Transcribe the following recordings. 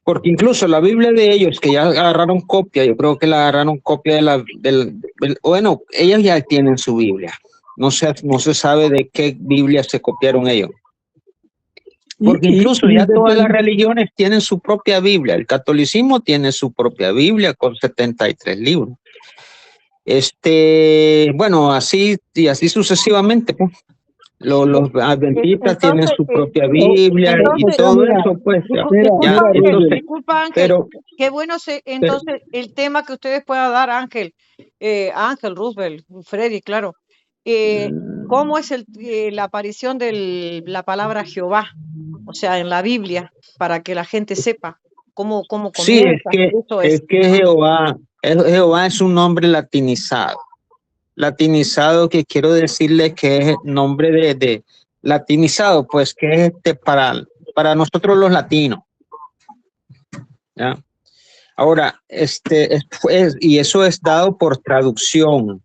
Porque incluso la Biblia de ellos, que ya agarraron copia, yo creo que la agarraron copia bueno, ellos ya tienen su Biblia. No se sabe de qué Biblia se copiaron ellos. Porque incluso ya todas las religiones tienen su propia Biblia. El catolicismo tiene su propia Biblia con 73 libros. Bueno, así y así sucesivamente, pues. Los adventistas tienen su propia Biblia y todo eso, pues. Disculpa, Ángel, qué bueno entonces el tema que ustedes puedan dar, Ángel, Roosevelt, Freddy, claro. ¿Cómo es la aparición de la palabra Jehová? O sea, en la Biblia, para que la gente sepa cómo comienza. Sí, es que Jehová es un nombre latinizado. Latinizado, que quiero decirle que es nombre de latinizado, pues que es para nosotros los latinos. ¿Ya? Ahora, y eso es dado por traducción,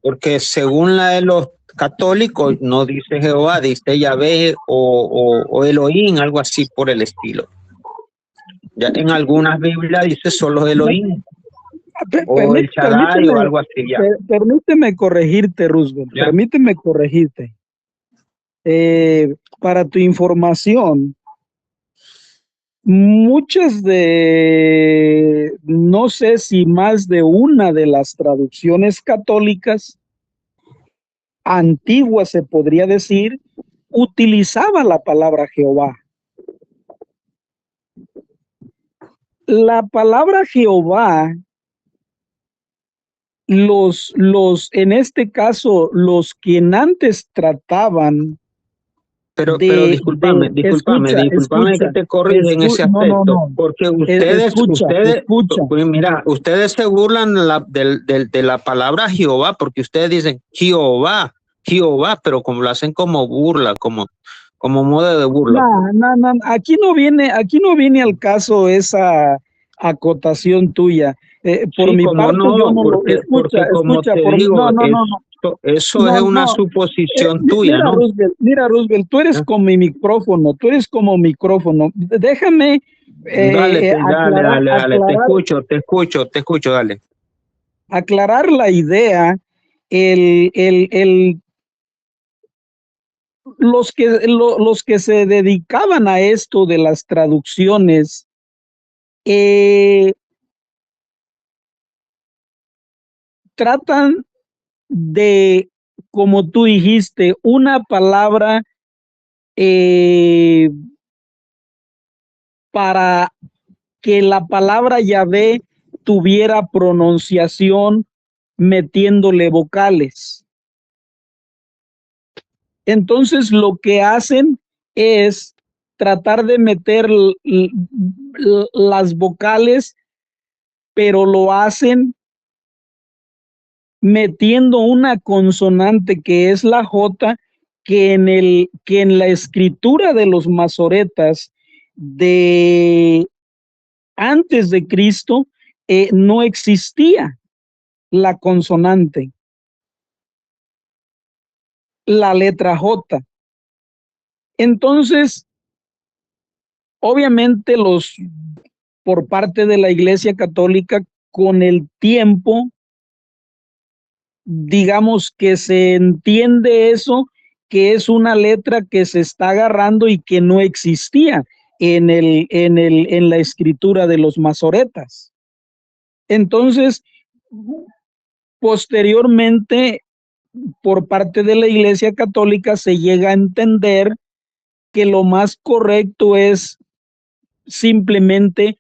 porque según la de los católicos no dice Jehová, dice Yahvé o Elohim, algo así por el estilo. Ya en algunas Biblias dice solo Elohim. O el Shaddai o algo así, ya. Permíteme corregirte, Roosevelt. ¿Ya? Permíteme corregirte. Para tu información, no sé si más de una de las traducciones católicas antiguas, se podría decir, utilizaba la palabra Jehová. La palabra Jehová, en este caso, los que antes trataban. Pero discúlpame que te corrija en ese aspecto, porque ustedes se burlan de la palabra Jehová, porque ustedes dicen Jehová, pero como lo hacen como burla, como modo de burla. No, aquí no viene al caso esa acotación tuya. Por mi parte, yo no lo escucha, eso es una suposición tuya, mira, ¿no? Roosevelt, tú eres como mi micrófono, Déjame. Dale, te escucho, dale. Aclarar la idea, los que se dedicaban a esto de las traducciones, tratan de, como tú dijiste, una palabra para que la palabra Yahvé tuviera pronunciación metiéndole vocales. Entonces lo que hacen es tratar de meter las vocales, pero lo hacen metiendo una consonante que es la J, que en la escritura de los masoretas de antes de Cristo no existía la consonante, la letra J. Entonces, obviamente por parte de la Iglesia Católica, con el tiempo, digamos que se entiende eso, que es una letra que se está agarrando y que no existía en la escritura de los masoretas. Entonces, posteriormente, por parte de la Iglesia Católica se llega a entender que lo más correcto es simplemente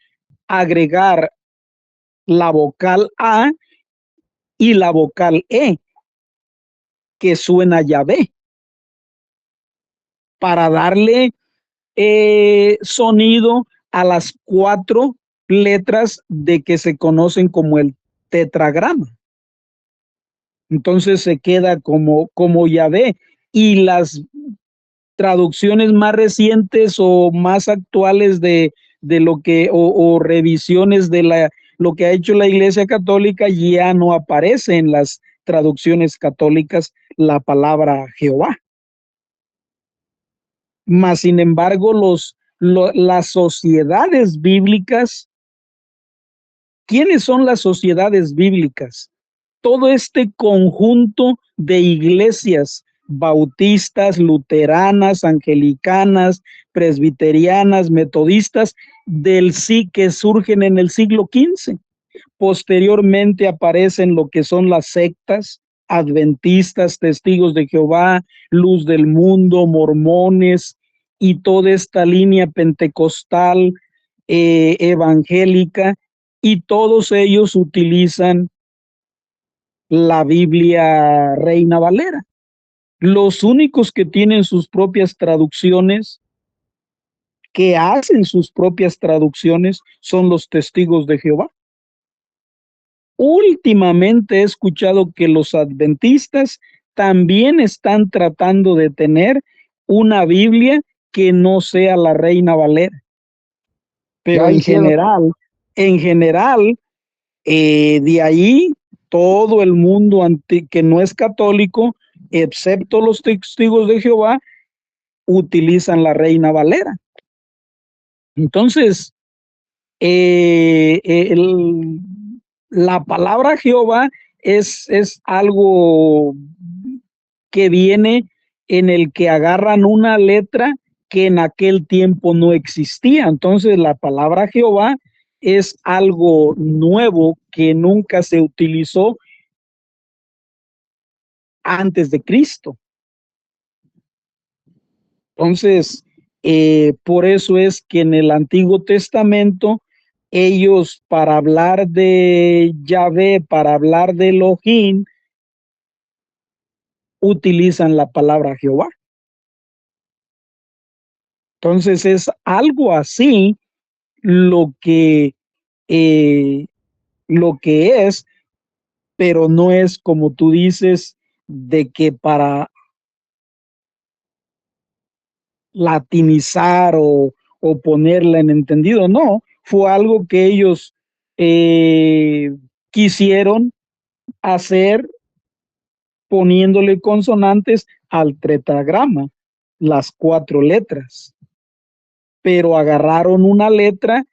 agregar la vocal A y la vocal E, que suena Yahvé, para darle sonido a las 4 letras de que se conocen como el tetragrama. Entonces se queda como Yahvé, y las traducciones más recientes o más actuales de lo que o revisiones de lo que ha hecho la Iglesia Católica, ya no aparece en las traducciones católicas la palabra Jehová. Mas sin embargo, las sociedades bíblicas. ¿Quiénes son las sociedades bíblicas? Todo este conjunto de iglesias bautistas, luteranas, anglicanas, presbiterianas, metodistas, que surgen en el siglo XV. Posteriormente aparecen lo que son las sectas, adventistas, testigos de Jehová, luz del mundo, mormones y toda esta línea pentecostal, evangélica, y todos ellos utilizan la Biblia Reina Valera. Los únicos que tienen sus propias traducciones, que hacen sus propias traducciones, son los testigos de Jehová. Últimamente he escuchado que los adventistas también están tratando de tener una Biblia que no sea la Reina Valera. Pero en general, de ahí todo el mundo que no es católico, excepto los testigos de Jehová, utilizan la Reina Valera. Entonces, la palabra Jehová es algo que viene en el que agarran una letra que en aquel tiempo no existía. Entonces, la palabra Jehová es algo nuevo que nunca se utilizó antes de Cristo. Entonces, por eso es que en el Antiguo Testamento, ellos para hablar de Yahvé, para hablar de Elohim, utilizan la palabra Jehová. Entonces es algo así lo que es, pero no es como tú dices, de que para latinizar o ponerla en entendido. No, fue algo que ellos quisieron hacer poniéndole consonantes al tetragrama, las 4 letras, pero agarraron una letra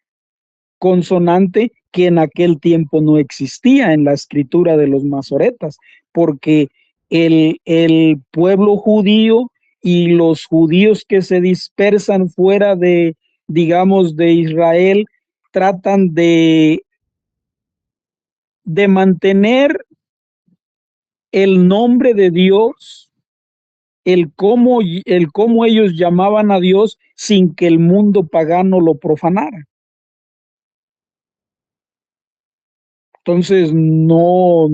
consonante que en aquel tiempo no existía en la escritura de los masoretas, porque el pueblo judío y los judíos que se dispersan fuera de, digamos, de Israel, tratan de mantener el nombre de Dios, el cómo ellos llamaban a Dios sin que el mundo pagano lo profanara. Entonces, no,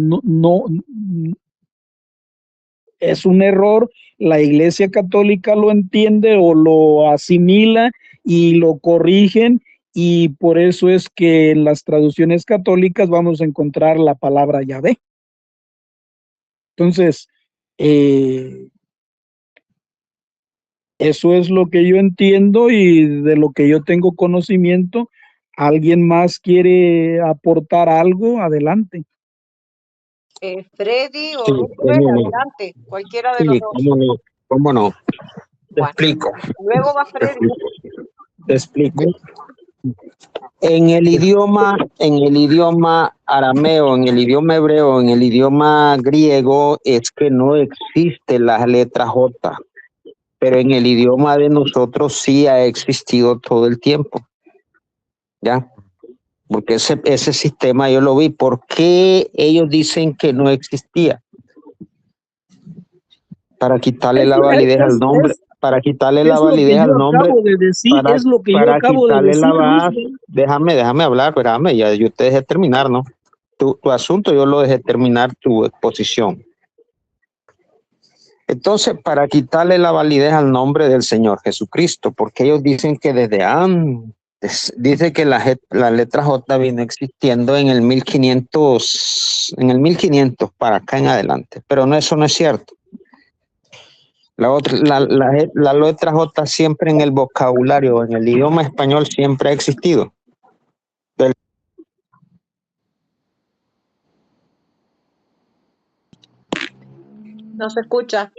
es un error. La Iglesia Católica lo entiende o lo asimila y lo corrigen, y por eso es que en las traducciones católicas vamos a encontrar la palabra Yahvé. Entonces, eso es lo que yo entiendo y de lo que yo tengo conocimiento. ¿Alguien más quiere aportar algo? Adelante. Freddy o Rubén, adelante, cualquiera de los dos. ¿Cómo no? Te explico. Luego va Freddy. Te explico. En el idioma arameo, en el idioma hebreo, en el idioma griego, es que no existe la letra J, pero en el idioma de nosotros sí ha existido todo el tiempo. ¿Ya? Porque ese sistema yo lo vi. ¿Por qué ellos dicen que no existía? Para quitarle la validez al nombre. Para quitarle la validez al nombre. Es lo que yo acabo de decir. Déjame hablar, espérame, ya yo te dejé terminar, ¿no? Tu asunto yo lo dejé terminar, tu exposición. Entonces, para quitarle la validez al nombre del Señor Jesucristo, porque ellos dicen que desde antes, dice que la letra J vino existiendo en el 1500 para acá en adelante, pero no, eso no es cierto. La letra J siempre en el vocabulario, en el idioma español siempre ha existido. No se escucha.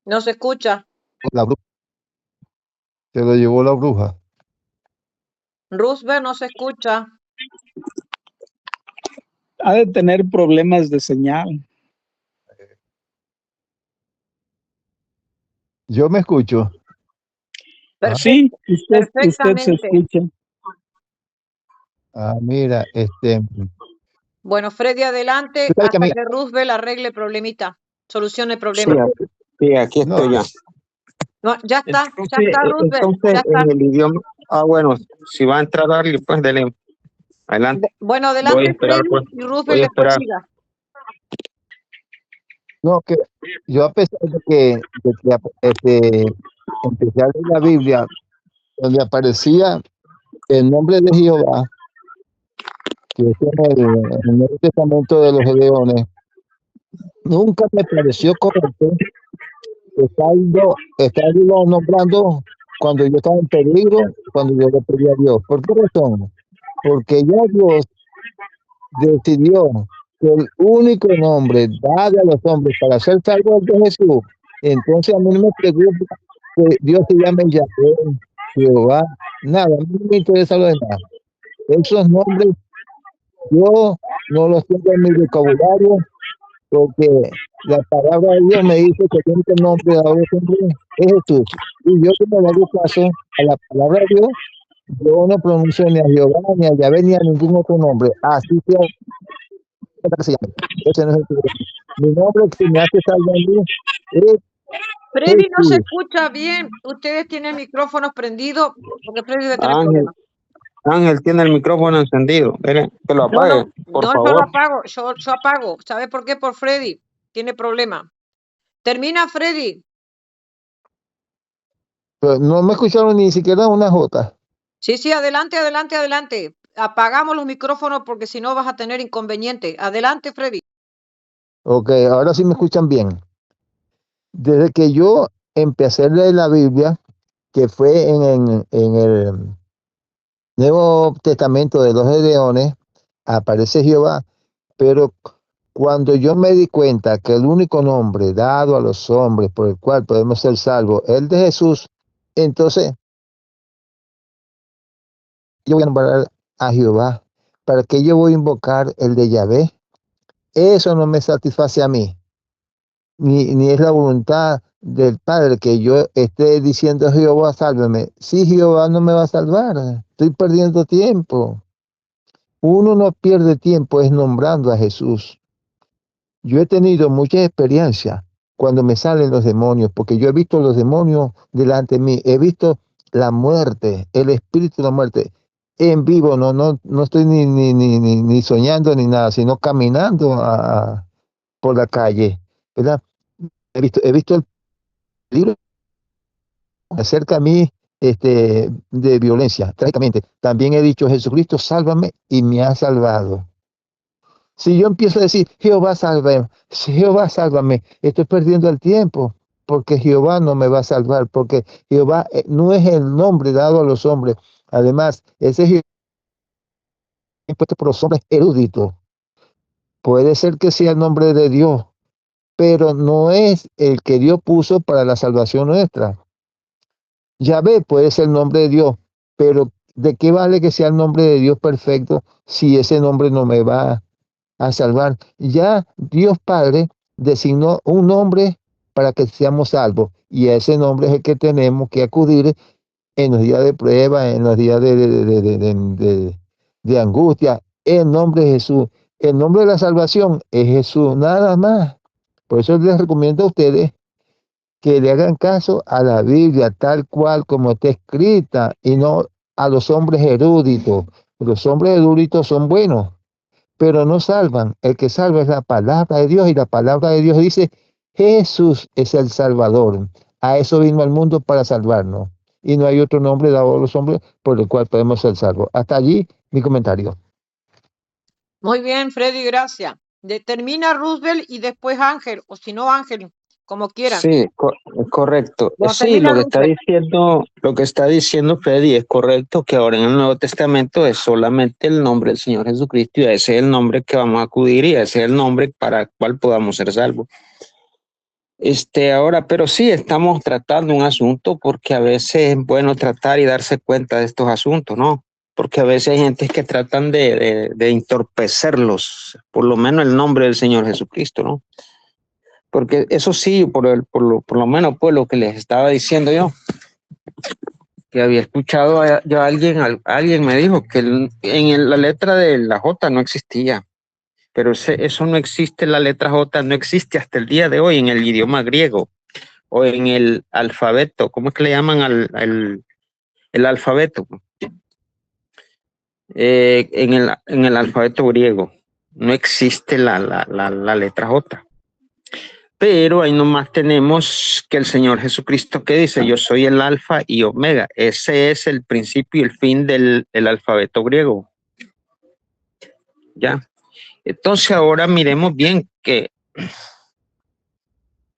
No se escucha. La bruja. Se lo llevó la bruja. Roosevelt no se escucha. Ha de tener problemas de señal. Yo me escucho. Sí, usted se Perfectamente. escucha. Mira, Bueno, Freddy, adelante Tú sabes que hasta a mí- que Roosevelt arregle el problemita, solucione el problema. Sí, aquí No, estoy ya. No, ya está Entonces, Roosevelt, ya está. en el idioma, bueno, si va a entrar alguien, pues dele, adelante. Bueno, Voy a adelante esperar, Freddy pues. y Voy Roosevelt a después esperar. siga. no, que yo a pesar de que empecé a leer la Biblia, donde aparecía el nombre de Jehová, que es en el Nuevo Testamento de los Gedeones, nunca me pareció correcto estarlo nombrando cuando yo estaba en peligro, cuando yo le pedí a Dios. ¿Por qué razón? Porque ya Dios decidió que el único nombre dado a los hombres para ser salvos es de Jesús. Entonces a mí no me preocupa que Dios se llame Yahvé, Jehová, nada, a mí no me interesa lo demás. Esos nombres yo no los tengo en mi vocabulario porque la palabra de Dios me dice que el único nombre dado a los hombres es Jesús. Y yo como le hago caso a la palabra de Dios, yo no pronuncio ni a Jehová, ni a Yahvé, ni a ningún otro nombre. Así sea que se llame. Ese no es el problema. Mi nombre que me hace salvo a mí es Freddy no se Jesús. escucha bien. Ustedes tienen micrófonos prendidos porque Freddy debe tener Ángel, problemas. Ángel tiene el micrófono encendido. Mire, que lo No, apague, por yo lo favor. apago, yo apago. ¿Sabe por qué? Por Freddy. Tiene problema. Termina Freddy. Pero no me escucharon ni siquiera una jota. Sí, adelante, adelante, adelante. Apagamos los micrófonos porque si no vas a tener inconveniente. Adelante, Freddy. Ok, ahora sí me escuchan bien. Desde que yo empecé a leer la Biblia, que fue en el Nuevo Testamento de los Gedeones, aparece Jehová, pero cuando yo me di cuenta que el único nombre dado a los hombres por el cual podemos ser salvos es el de Jesús, entonces yo voy a nombrar a Jehová. ¿Para qué yo voy a invocar el de Yahvé? Eso no me satisface a mí, ni es la voluntad del Padre que yo esté diciendo Jehová, sálvame. Si Jehová no me va a salvar, estoy perdiendo tiempo. Uno no pierde tiempo es nombrando a Jesús. Yo he tenido mucha experiencia cuando me salen los demonios, porque yo he visto los demonios delante de mí, he visto la muerte, el espíritu de la muerte en vivo, no estoy ni soñando ni nada, sino caminando por la calle, ¿verdad? He visto el peligro acerca a mí de violencia, trágicamente. También he dicho, Jesucristo, sálvame, y me ha salvado. Si yo empiezo a decir, Jehová, sálvame, estoy perdiendo el tiempo, porque Jehová no me va a salvar, porque Jehová no es el nombre dado a los hombres. Además, ese Jehová es impuesto por los hombres eruditos. Puede ser que sea el nombre de Dios, pero no es el que Dios puso para la salvación nuestra. Yahvé puede ser el nombre de Dios, pero ¿de qué vale que sea el nombre de Dios perfecto si ese nombre no me va a salvar? Ya Dios Padre designó un nombre para que seamos salvos, y ese nombre es el que tenemos que acudir en los días de prueba, en los días de angustia. El nombre de Jesús, el nombre de la salvación es Jesús, nada más. Por eso les recomiendo a ustedes que le hagan caso a la Biblia tal cual como está escrita, y no a los hombres eruditos. Los hombres eruditos son buenos, pero no salvan. El que salva es la palabra de Dios, y la palabra de Dios dice, Jesús es el Salvador. A eso vino al mundo, para salvarnos. Y no hay otro nombre dado a los hombres por el cual podemos ser salvos. Hasta allí mi comentario. Muy bien, Freddy, gracias. Termina Roosevelt y después Ángel, o si no Ángel, como quieran. Sí, correcto. Bueno, Sí, termina lo que está diciendo Freddy es correcto, que ahora en el Nuevo Testamento es solamente el nombre del Señor Jesucristo, y ese es el nombre que vamos a acudir, y ese es el nombre para el cual podamos ser salvos. Ahora, pero sí estamos tratando un asunto porque a veces es bueno tratar y darse cuenta de estos asuntos, ¿no? Porque a veces hay gente que tratan de entorpecerlos, por lo menos el nombre del Señor Jesucristo, ¿no? Porque eso sí, por lo menos pues lo que les estaba diciendo yo, que había escuchado ya alguien me dijo que la letra de la J no existía, pero eso no existe, la letra J no existe hasta el día de hoy en el idioma griego o en el alfabeto. ¿Cómo es que le llaman el alfabeto? En el alfabeto griego no existe la letra J. Pero ahí nomás tenemos que el Señor Jesucristo que dice, yo soy el alfa y omega. Ese es el principio y el fin del alfabeto griego. ¿Ya? Entonces ahora miremos bien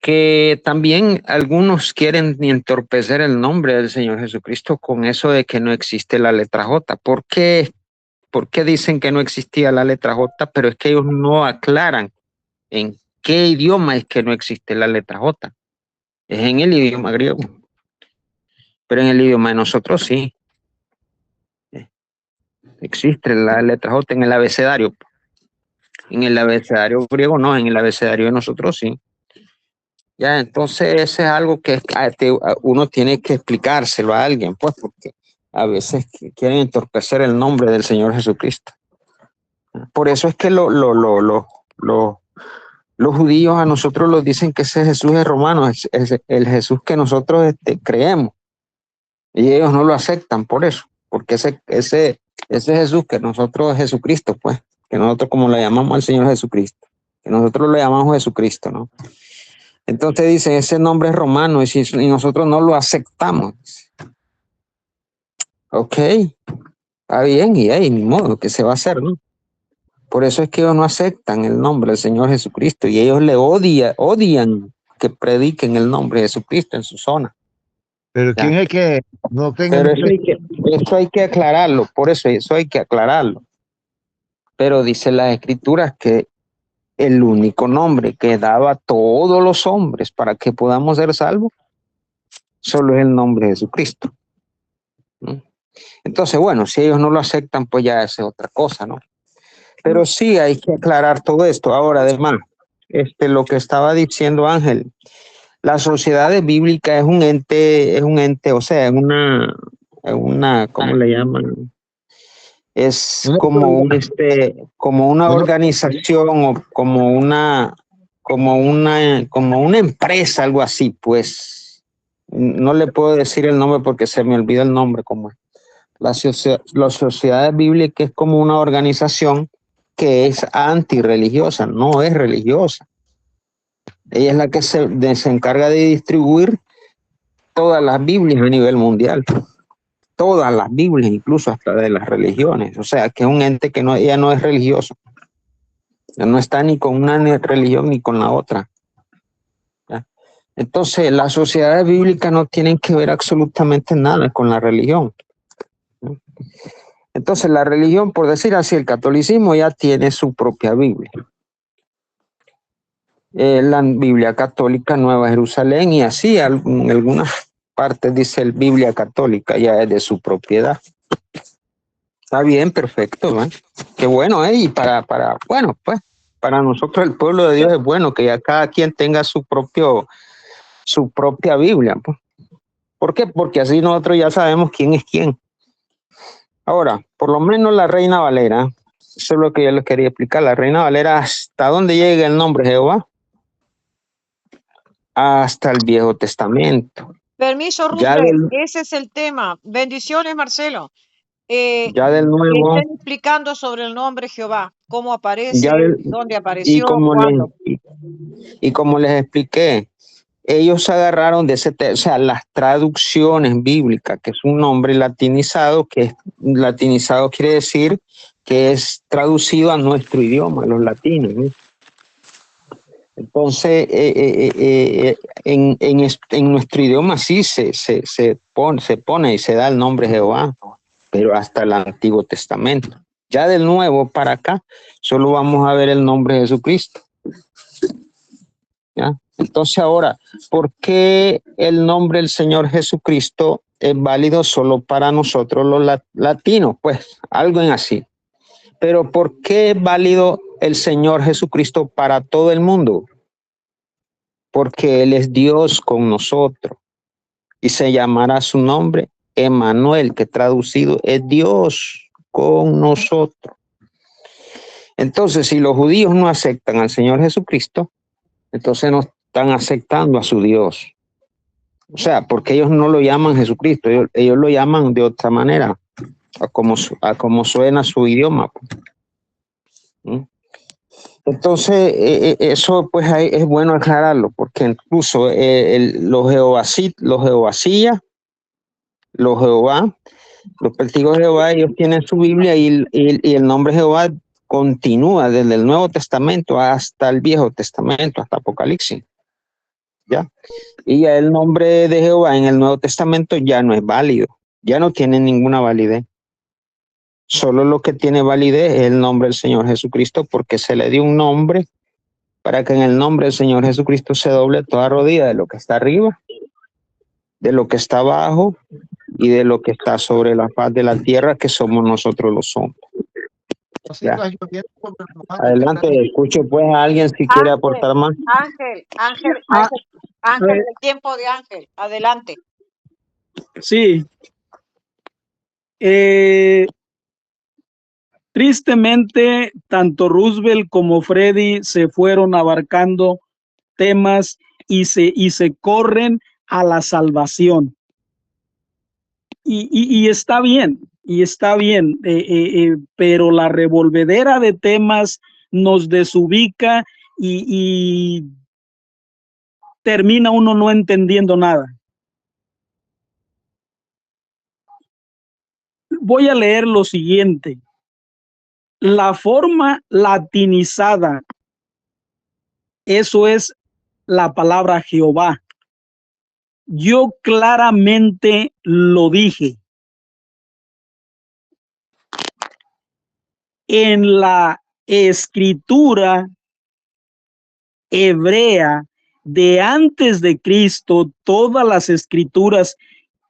que también algunos quieren entorpecer el nombre del Señor Jesucristo con eso de que no existe la letra J. ¿Por qué? ¿Por qué dicen que no existía la letra J? Pero es que ellos no aclaran en qué idioma es que no existe la letra J. Es en el idioma griego. Pero en el idioma de nosotros sí. Existe la letra J en el abecedario. En el abecedario griego no, en el abecedario de nosotros sí. Ya, entonces ese es algo que uno tiene que explicárselo a alguien, pues, porque a veces quieren entorpecer el nombre del Señor Jesucristo. Por eso es que los judíos a nosotros nos dicen que ese Jesús es romano, es el Jesús que nosotros creemos. Y ellos no lo aceptan por eso, porque ese Jesús que nosotros, Jesucristo, pues, que nosotros como le llamamos al Señor Jesucristo, que nosotros lo llamamos Jesucristo, ¿no? Entonces dicen, ese nombre es romano y nosotros no lo aceptamos. Ok, está bien, y ahí ni modo, ¿qué se va a hacer, no? Por eso es que ellos no aceptan el nombre del Señor Jesucristo y ellos le odian que prediquen el nombre de Jesucristo en su zona. Pero ¿quién es que no tenga? Pero eso hay que aclararlo, por eso hay que aclararlo. Pero dice las Escrituras que el único nombre que daba a todos los hombres para que podamos ser salvos solo es el nombre de Jesucristo. ¿No? Entonces, bueno, si ellos no lo aceptan, pues ya es otra cosa, ¿no? Pero sí hay que aclarar todo esto. Ahora, además, lo que estaba diciendo Ángel, la sociedad bíblica es un ente, o sea, es una, ¿cómo le llaman? Es como una organización o como una empresa, algo así, pues. No le puedo decir el nombre porque se me olvida el nombre, como es. La sociedad bíblica es como una organización que es antirreligiosa, no es religiosa. Ella es la que se encarga de distribuir todas las Biblias a nivel mundial. Todas las Biblias, incluso hasta de las religiones. O sea, que es un ente que ella no es religioso. No está ni con una religión ni con la otra. ¿Ya? Entonces, las sociedades bíblicas no tienen que ver absolutamente nada con la religión. ¿No? Entonces, la religión, por decir así, el catolicismo ya tiene su propia Biblia. La Biblia Católica Nueva Jerusalén y así en algunas partes dice el Biblia Católica, ya es de su propiedad. Está bien, perfecto, ¿no? Qué bueno, y bueno, pues, para nosotros el pueblo de Dios es bueno que ya cada quien tenga su propia Biblia, pues. ¿Por qué? Porque así nosotros ya sabemos quién es quién. Ahora, por lo menos la Reina Valera, eso es lo que yo les quería explicar, la Reina Valera, ¿hasta dónde llega el nombre de Jehová? Hasta el Viejo Testamento. Permiso, Rubén, ese es el tema. Bendiciones, Marcelo. Ya del nuevo. Estén explicando sobre el nombre Jehová, cómo aparece, dónde apareció, cuándo. Y como les expliqué, ellos agarraron de o sea, las traducciones bíblicas, que es un nombre latinizado, que latinizado quiere decir que es traducido a nuestro idioma, los latinos, ¿no? Entonces, en nuestro idioma sí se pone y se da el nombre Jehová, pero hasta el Antiguo Testamento. Ya del Nuevo para acá, solo vamos a ver el nombre de Jesucristo. ¿Ya? Entonces ahora, ¿por qué el nombre del Señor Jesucristo es válido solo para nosotros los latinos? Pues algo en así. Pero ¿por qué es válido el Señor Jesucristo para todo el mundo? Porque Él es Dios con nosotros y se llamará su nombre Emmanuel, que traducido es Dios con nosotros. Entonces, si los judíos no aceptan al Señor Jesucristo, entonces no están aceptando a su Dios. O sea, porque ellos no lo llaman Jesucristo, ellos lo llaman de otra manera, a como suena su idioma. ¿Mm? Entonces, eso pues es bueno aclararlo, porque incluso los Jehová, los testigos de Jehová, ellos tienen su Biblia y el nombre Jehová continúa desde el Nuevo Testamento hasta el Viejo Testamento, hasta Apocalipsis. ¿Ya? Y ya el nombre de Jehová en el Nuevo Testamento ya no es válido, ya no tiene ninguna validez. Solo lo que tiene validez es el nombre del Señor Jesucristo, porque se le dio un nombre para que en el nombre del Señor Jesucristo se doble toda rodilla de lo que está arriba, de lo que está abajo y de lo que está sobre la faz de la tierra, que somos nosotros los hombres. Ya. Adelante, escucho pues a alguien si quiere aportar más. Ángel, el tiempo de Ángel, adelante. Sí. Tristemente, tanto Roosevelt como Freddy se fueron abarcando temas y se corren a la salvación. Y está bien, pero la revolvedera de temas nos desubica y termina uno no entendiendo nada. Voy a leer lo siguiente. La forma latinizada, eso es la palabra Jehová. Yo claramente lo dije. En la escritura hebrea de antes de Cristo, todas las escrituras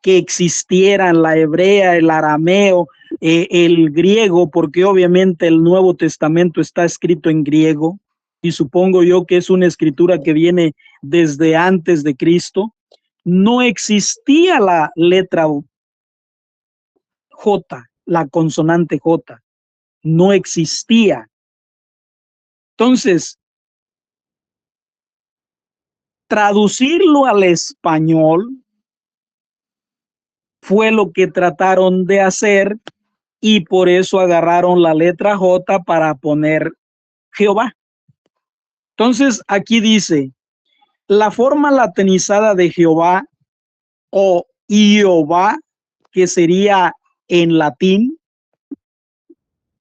que existieran, la hebrea, el arameo, el griego, porque obviamente el Nuevo Testamento está escrito en griego, y supongo yo que es una escritura que viene desde antes de Cristo. No existía la letra J, la consonante J, no existía. Entonces, traducirlo al español fue lo que trataron de hacer y por eso agarraron la letra J para poner Jehová. Entonces, aquí dice, la forma latinizada de Jehová o Jehová, que sería en latín,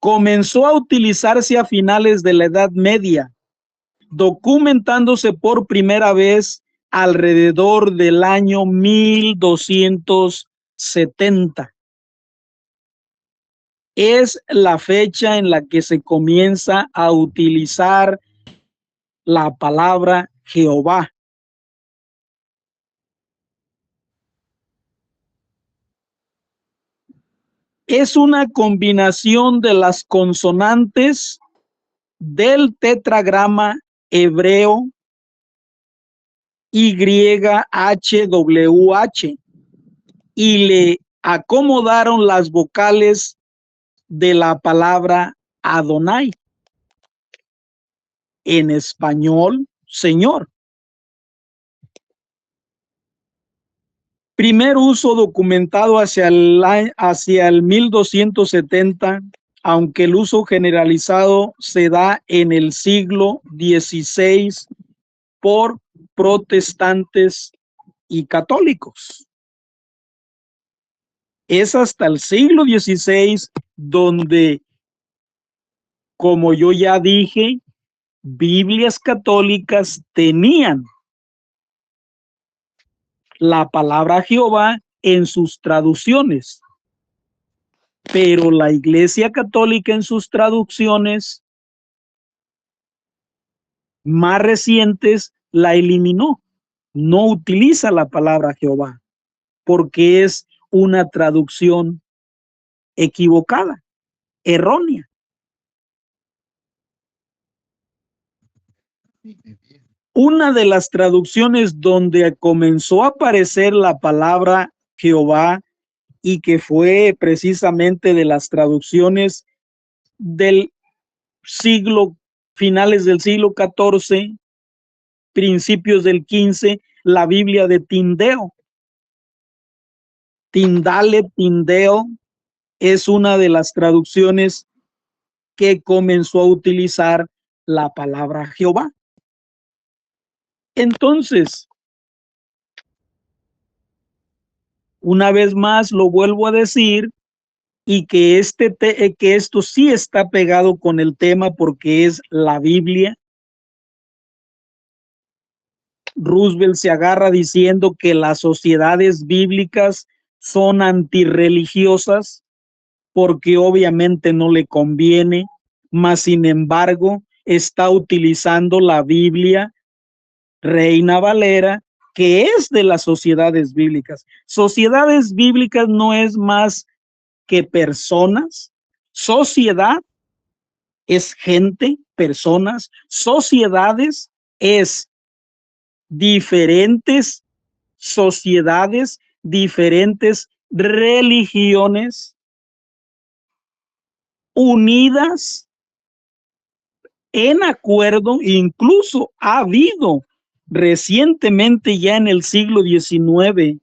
comenzó a utilizarse a finales de la Edad Media, documentándose por primera vez alrededor del año 1270. Es la fecha en la que se comienza a utilizar la palabra Jehová. Es una combinación de las consonantes del tetragrama hebreo YHWH y le acomodaron las vocales de la palabra Adonai. En español, Señor. Primer uso documentado hacia el 1270, aunque el uso generalizado se da en el siglo XVI por protestantes y católicos. Es hasta el siglo XVI donde, como yo ya dije, Biblias católicas tenían la palabra Jehová en sus traducciones, pero la Iglesia Católica en sus traducciones más recientes la eliminó. No utiliza la palabra Jehová porque es una traducción equivocada, errónea. Una de las traducciones donde comenzó a aparecer la palabra Jehová y que fue precisamente de las traducciones del siglo, finales del siglo XIV, principios del XV, la Biblia de Tindeo. Tindale, Tindeo, es una de las traducciones que comenzó a utilizar la palabra Jehová. Entonces, una vez más lo vuelvo a decir, y que esto sí está pegado con el tema porque es la Biblia. Roosevelt se agarra diciendo que las sociedades bíblicas son antirreligiosas porque obviamente no le conviene, mas sin embargo está utilizando la Biblia Reina Valera, que es de las sociedades bíblicas. Sociedades bíblicas no es más que personas. Sociedad es gente, personas. Sociedades es diferentes sociedades, diferentes religiones unidas en acuerdo. Incluso ha habido recientemente, ya en el siglo XIX,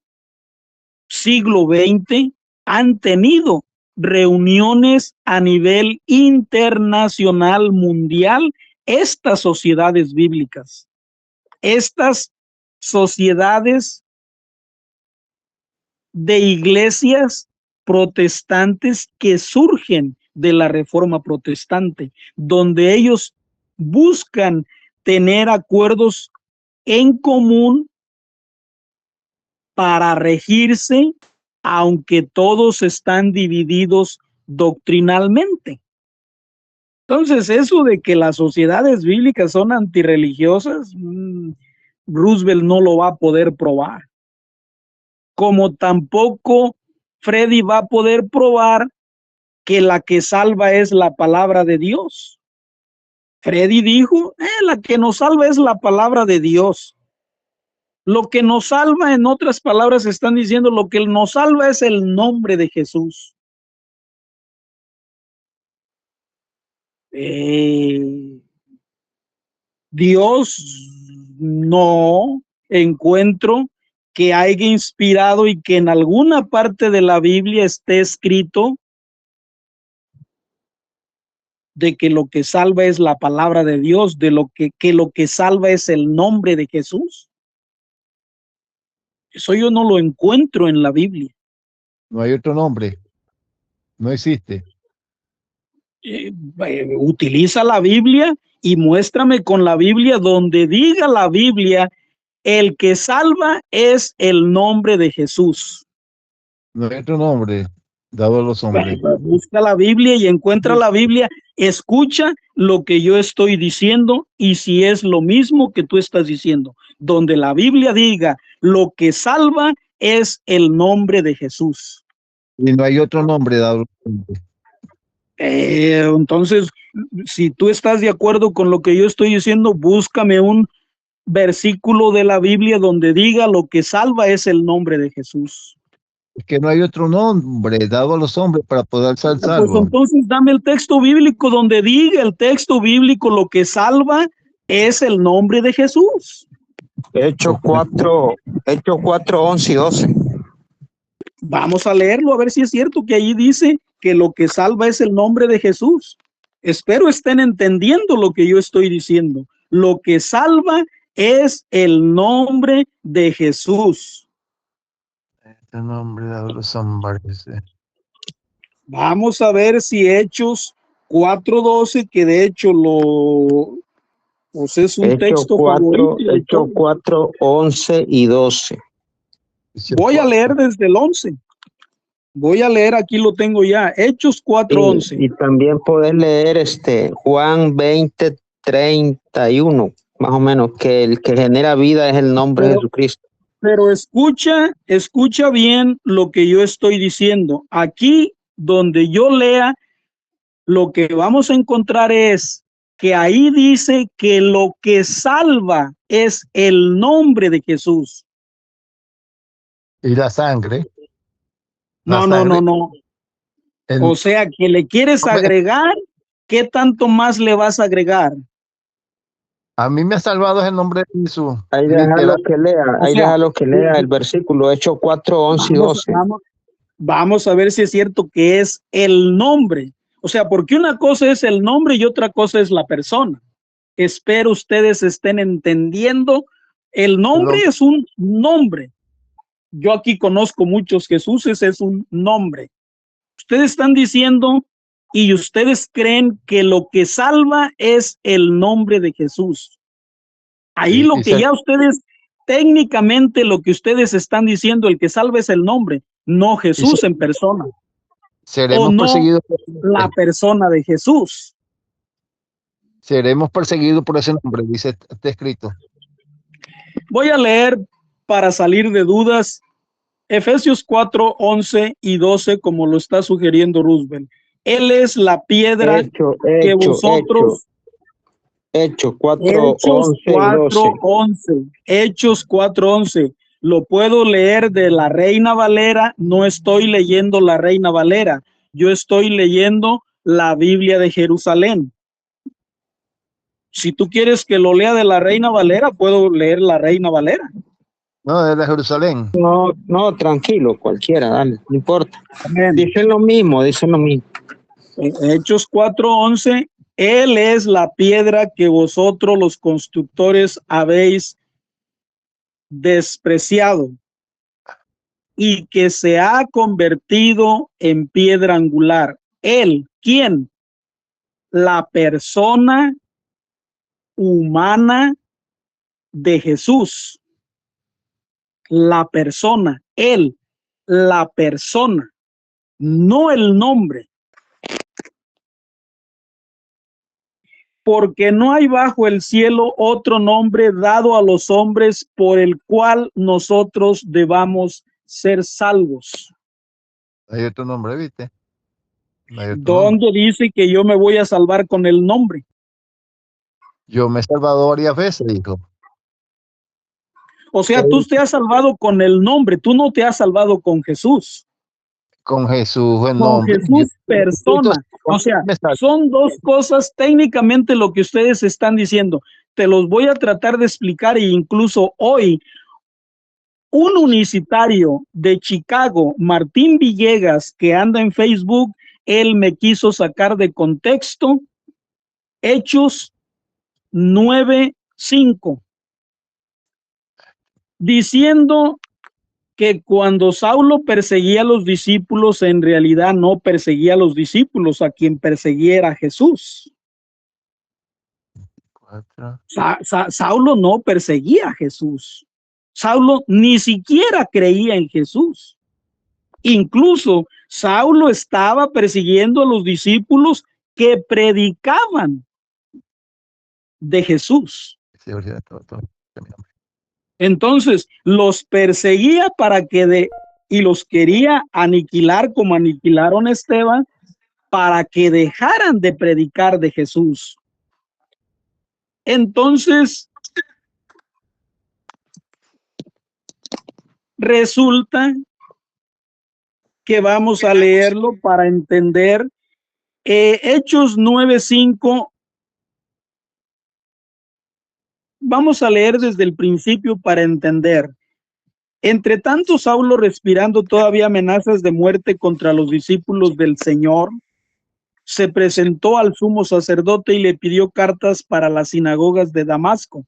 siglo XX, han tenido reuniones a nivel internacional, mundial, estas sociedades bíblicas, estas sociedades de iglesias protestantes que surgen de la Reforma Protestante, donde ellos buscan tener acuerdos en común para regirse, aunque todos están divididos doctrinalmente. Entonces, eso de que las sociedades bíblicas son antirreligiosas, Roosevelt no lo va a poder probar. Como tampoco Freddy va a poder probar que la que salva es la palabra de Dios. Freddy dijo, la que nos salva es la palabra de Dios. Lo que nos salva, en otras palabras, están diciendo, lo que nos salva es el nombre de Jesús. Dios no encuentro que haya inspirado y que en alguna parte de la Biblia esté escrito de que lo que salva es la palabra de Dios, de lo que salva es el nombre de Jesús. Eso yo no lo encuentro en la Biblia. No hay otro nombre. No existe. Utiliza la Biblia y muéstrame con la Biblia donde diga la Biblia, el que salva es el nombre de Jesús. No hay otro nombre dado a los hombres. Busca la Biblia y encuentra la Biblia, escucha lo que yo estoy diciendo y si es lo mismo que tú estás diciendo, donde la Biblia diga lo que salva es el nombre de Jesús. Y no hay otro nombre dado a los hombres. Entonces, si tú estás de acuerdo con lo que yo estoy diciendo, búscame un versículo de la Biblia donde diga lo que salva es el nombre de Jesús. Es que no hay otro nombre dado a los hombres para poder ser salvo. Pues entonces dame el texto bíblico donde diga el texto bíblico lo que salva es el nombre de Jesús. Hechos 4, 11 y 12. Vamos a leerlo a ver si es cierto que ahí dice que lo que salva es el nombre de Jesús. Espero estén entendiendo lo que yo estoy diciendo. Lo que salva es el nombre de Jesús. Este nombre dado a los hombres. Vamos a ver si Hechos 4:12, que de hecho pues es un texto favorito. Hechos 4, 11 y 12. Voy a leer desde el 11. Voy a leer, aquí lo tengo ya, Hechos 4:11. Y también poder leer Juan 20, 31. más o menos, que el que genera vida es el nombre de Jesucristo. Pero escucha bien lo que yo estoy diciendo. Aquí donde yo lea, lo que vamos a encontrar es que ahí dice que lo que salva es el nombre de Jesús. Y la sangre. No. O sea, que le quieres agregar, ¿qué tanto más le vas a agregar? A mí me ha salvado el nombre de Jesús. Ahí déjalo que lea, déjalo que lea el versículo, Hechos 4, 11 y 12. Vamos a ver si es cierto que es el nombre. O sea, porque una cosa es el nombre y otra cosa es la persona. Espero ustedes estén entendiendo. El nombre es un nombre. Yo aquí conozco muchos Jesuses, es un nombre. Ustedes están diciendo y ustedes creen que lo que salva es el nombre de Jesús. Ahí lo que ya ustedes, técnicamente lo que ustedes están diciendo, el que salva es el nombre, no Jesús en persona. Seremos perseguidos por la persona de Jesús. Seremos perseguidos por ese nombre, dice, está escrito. Voy a leer para salir de dudas Efesios 4, 11 y 12, como lo está sugiriendo Roosevelt. Él es la piedra que vosotros... Hechos 4, 11. Hechos 4, 11. Lo puedo leer de la Reina Valera. No estoy leyendo la Reina Valera. Yo estoy leyendo la Biblia de Jerusalén. Si tú quieres que lo lea de la Reina Valera, puedo leer la Reina Valera. No, de Jerusalén. No, tranquilo, cualquiera, dale, no importa. Dicen lo mismo. Hechos 4:11, Él es la piedra que vosotros los constructores habéis despreciado y que se ha convertido en piedra angular. Él, ¿quién? La persona humana de Jesús. La persona, él, la persona, no el nombre. Porque no hay bajo el cielo otro nombre dado a los hombres por el cual nosotros debamos ser salvos. Hay otro nombre, ¿viste? ¿Dónde dice que yo me voy a salvar con el nombre? Yo me he salvado varias veces, hijo. O sea, tú te has salvado con el nombre, tú no te has salvado con Jesús. Con Jesús, el con nombre. Jesús persona. O sea, son dos cosas técnicamente lo que ustedes están diciendo. Te los voy a tratar de explicar e incluso hoy un unicitario de Chicago, Martín Villegas, que anda en Facebook, él me quiso sacar de contexto Hechos 9:5, diciendo que cuando Saulo perseguía a los discípulos, en realidad no perseguía a los discípulos, a quien perseguía era Jesús. Saulo no perseguía a Jesús. Saulo ni siquiera creía en Jesús. Incluso Saulo estaba persiguiendo a los discípulos que predicaban de Jesús. Entonces los perseguía y los quería aniquilar como aniquilaron a Esteban, para que dejaran de predicar de Jesús. Entonces resulta que vamos a leerlo para entender Hechos 9:5. Vamos a leer desde el principio para entender. Entre tanto, Saulo, respirando todavía amenazas de muerte contra los discípulos del Señor, se presentó al sumo sacerdote y le pidió cartas para las sinagogas de Damasco,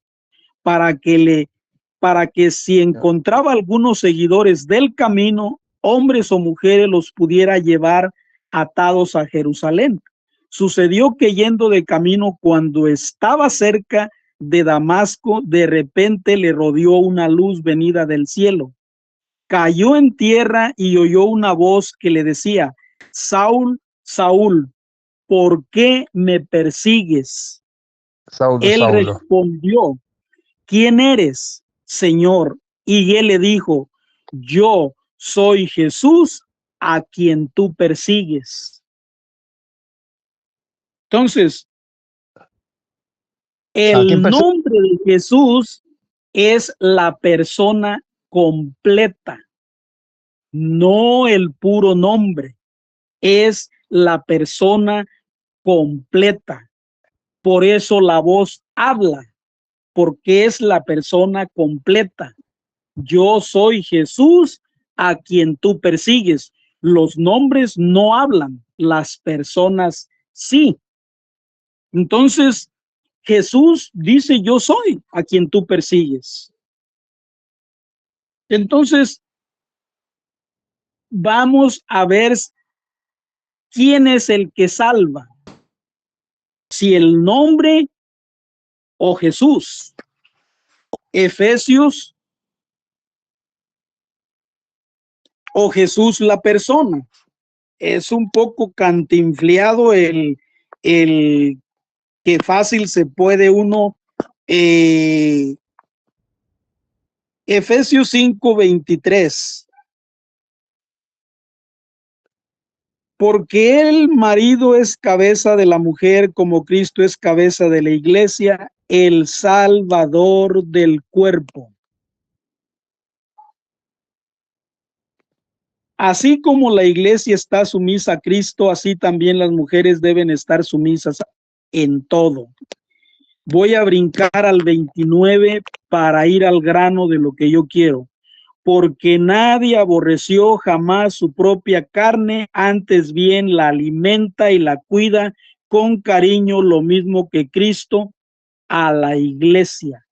para que si encontraba algunos seguidores del camino, hombres o mujeres, los pudiera llevar atados a Jerusalén. Sucedió que yendo de camino, cuando estaba cerca de Damasco, de repente le rodeó una luz venida del cielo. Cayó en tierra y oyó una voz que le decía: Saúl, Saúl, ¿por qué me persigues? Saulo, Él Saulo respondió: ¿quién eres, Señor? Y él le dijo, yo soy Jesús a quien tú persigues. Entonces, el nombre de Jesús es la persona completa, no el puro nombre, es la persona completa. Por eso la voz habla, porque es la persona completa. Yo soy Jesús a quien tú persigues. Los nombres no hablan, las personas sí. Entonces, Jesús dice, yo soy a quien tú persigues. Entonces, vamos a ver quién es el que salva, si el nombre o Jesús. Efesios o Jesús la persona. Es un poco cantinfleado el que fácil se puede uno. Efesios 5:23. Porque el marido es cabeza de la mujer, como Cristo es cabeza de la iglesia, el Salvador del cuerpo. Así como la iglesia está sumisa a Cristo, así también las mujeres deben estar sumisas en todo. Voy a brincar al 29 para ir al grano de lo que yo quiero. Porque nadie aborreció jamás su propia carne, antes bien la alimenta y la cuida con cariño, lo mismo que Cristo a la iglesia.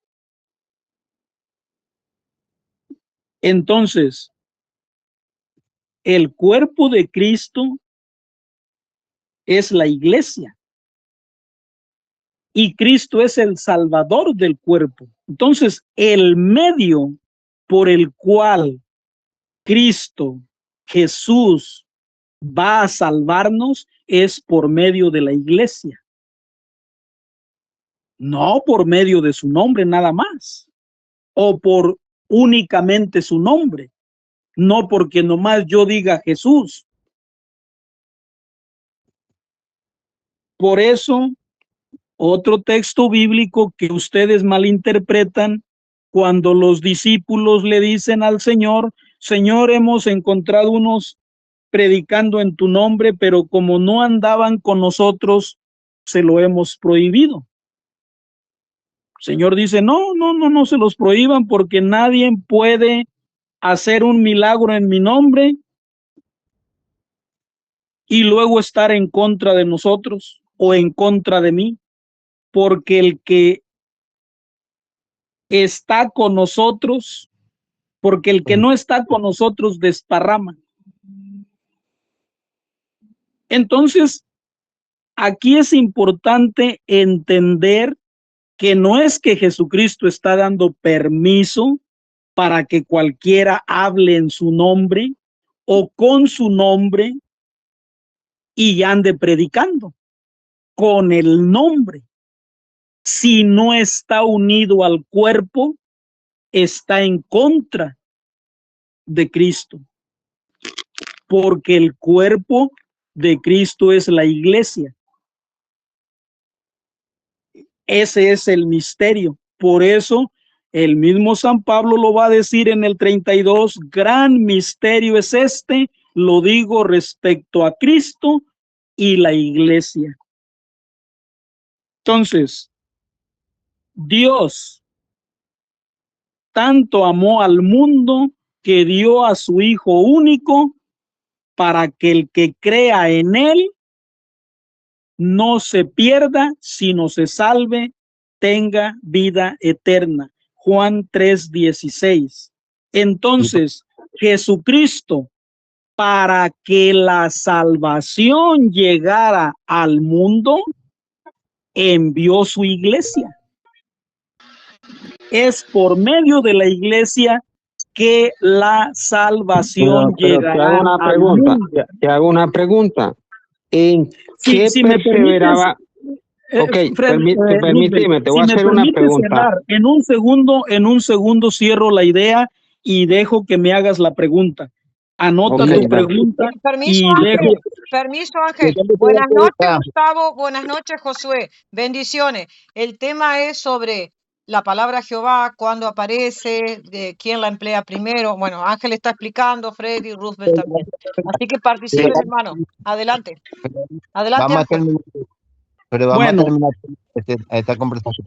Entonces, el cuerpo de Cristo es la iglesia y Cristo es el Salvador del cuerpo. Entonces, el medio por el cual Cristo, Jesús, va a salvarnos es por medio de la iglesia, no por medio de su nombre nada más, o por únicamente su nombre, no porque nomás yo diga Jesús. Por eso, otro texto bíblico que ustedes malinterpretan, cuando los discípulos le dicen al Señor, Señor, hemos encontrado unos predicando en tu nombre, pero como no andaban con nosotros, se lo hemos prohibido. El Señor dice, no se los prohíban, porque nadie puede hacer un milagro en mi nombre y luego estar en contra de nosotros o en contra de mí, porque el que está con nosotros, porque el que no está con nosotros desparrama. Entonces, aquí es importante entender que no es que Jesucristo está dando permiso para que cualquiera hable en su nombre o con su nombre y ande predicando con el nombre. Si no está unido al cuerpo, está en contra de Cristo, porque el cuerpo de Cristo es la iglesia. Ese es el misterio. Por eso el mismo San Pablo lo va a decir en el 32, gran misterio es este, lo digo respecto a Cristo y la iglesia. Entonces, Dios tanto amó al mundo que dio a su Hijo único para que el que crea en él no se pierda, sino se salve, tenga vida eterna. Juan 3:16. Entonces, Jesucristo, para que la salvación llegara al mundo, envió su iglesia. Es por medio de la iglesia que la salvación llegará al mundo. Te hago una pregunta. ¿En qué perseveraba? Ok, Roosevelt, permíteme, te si voy a me hacer una permite pregunta. cerrar, en un segundo cierro la idea y dejo que me hagas la pregunta. Anota Ok, tu Entonces, dale. pregunta permiso, y Ángel. dejo. Permiso, Ángel. Yo le tengo Buenas una noches, pregunta. Gustavo. Buenas noches, Josué. Bendiciones. El tema es sobre la palabra Jehová, cuándo aparece, de quién la emplea primero. Bueno, Ángel está explicando, Freddy, Roosevelt también. Así que participen, hermano. Adelante. Adelante, Vamos a Ángel. terminar, pero vamos a Bueno, terminar esta conversación.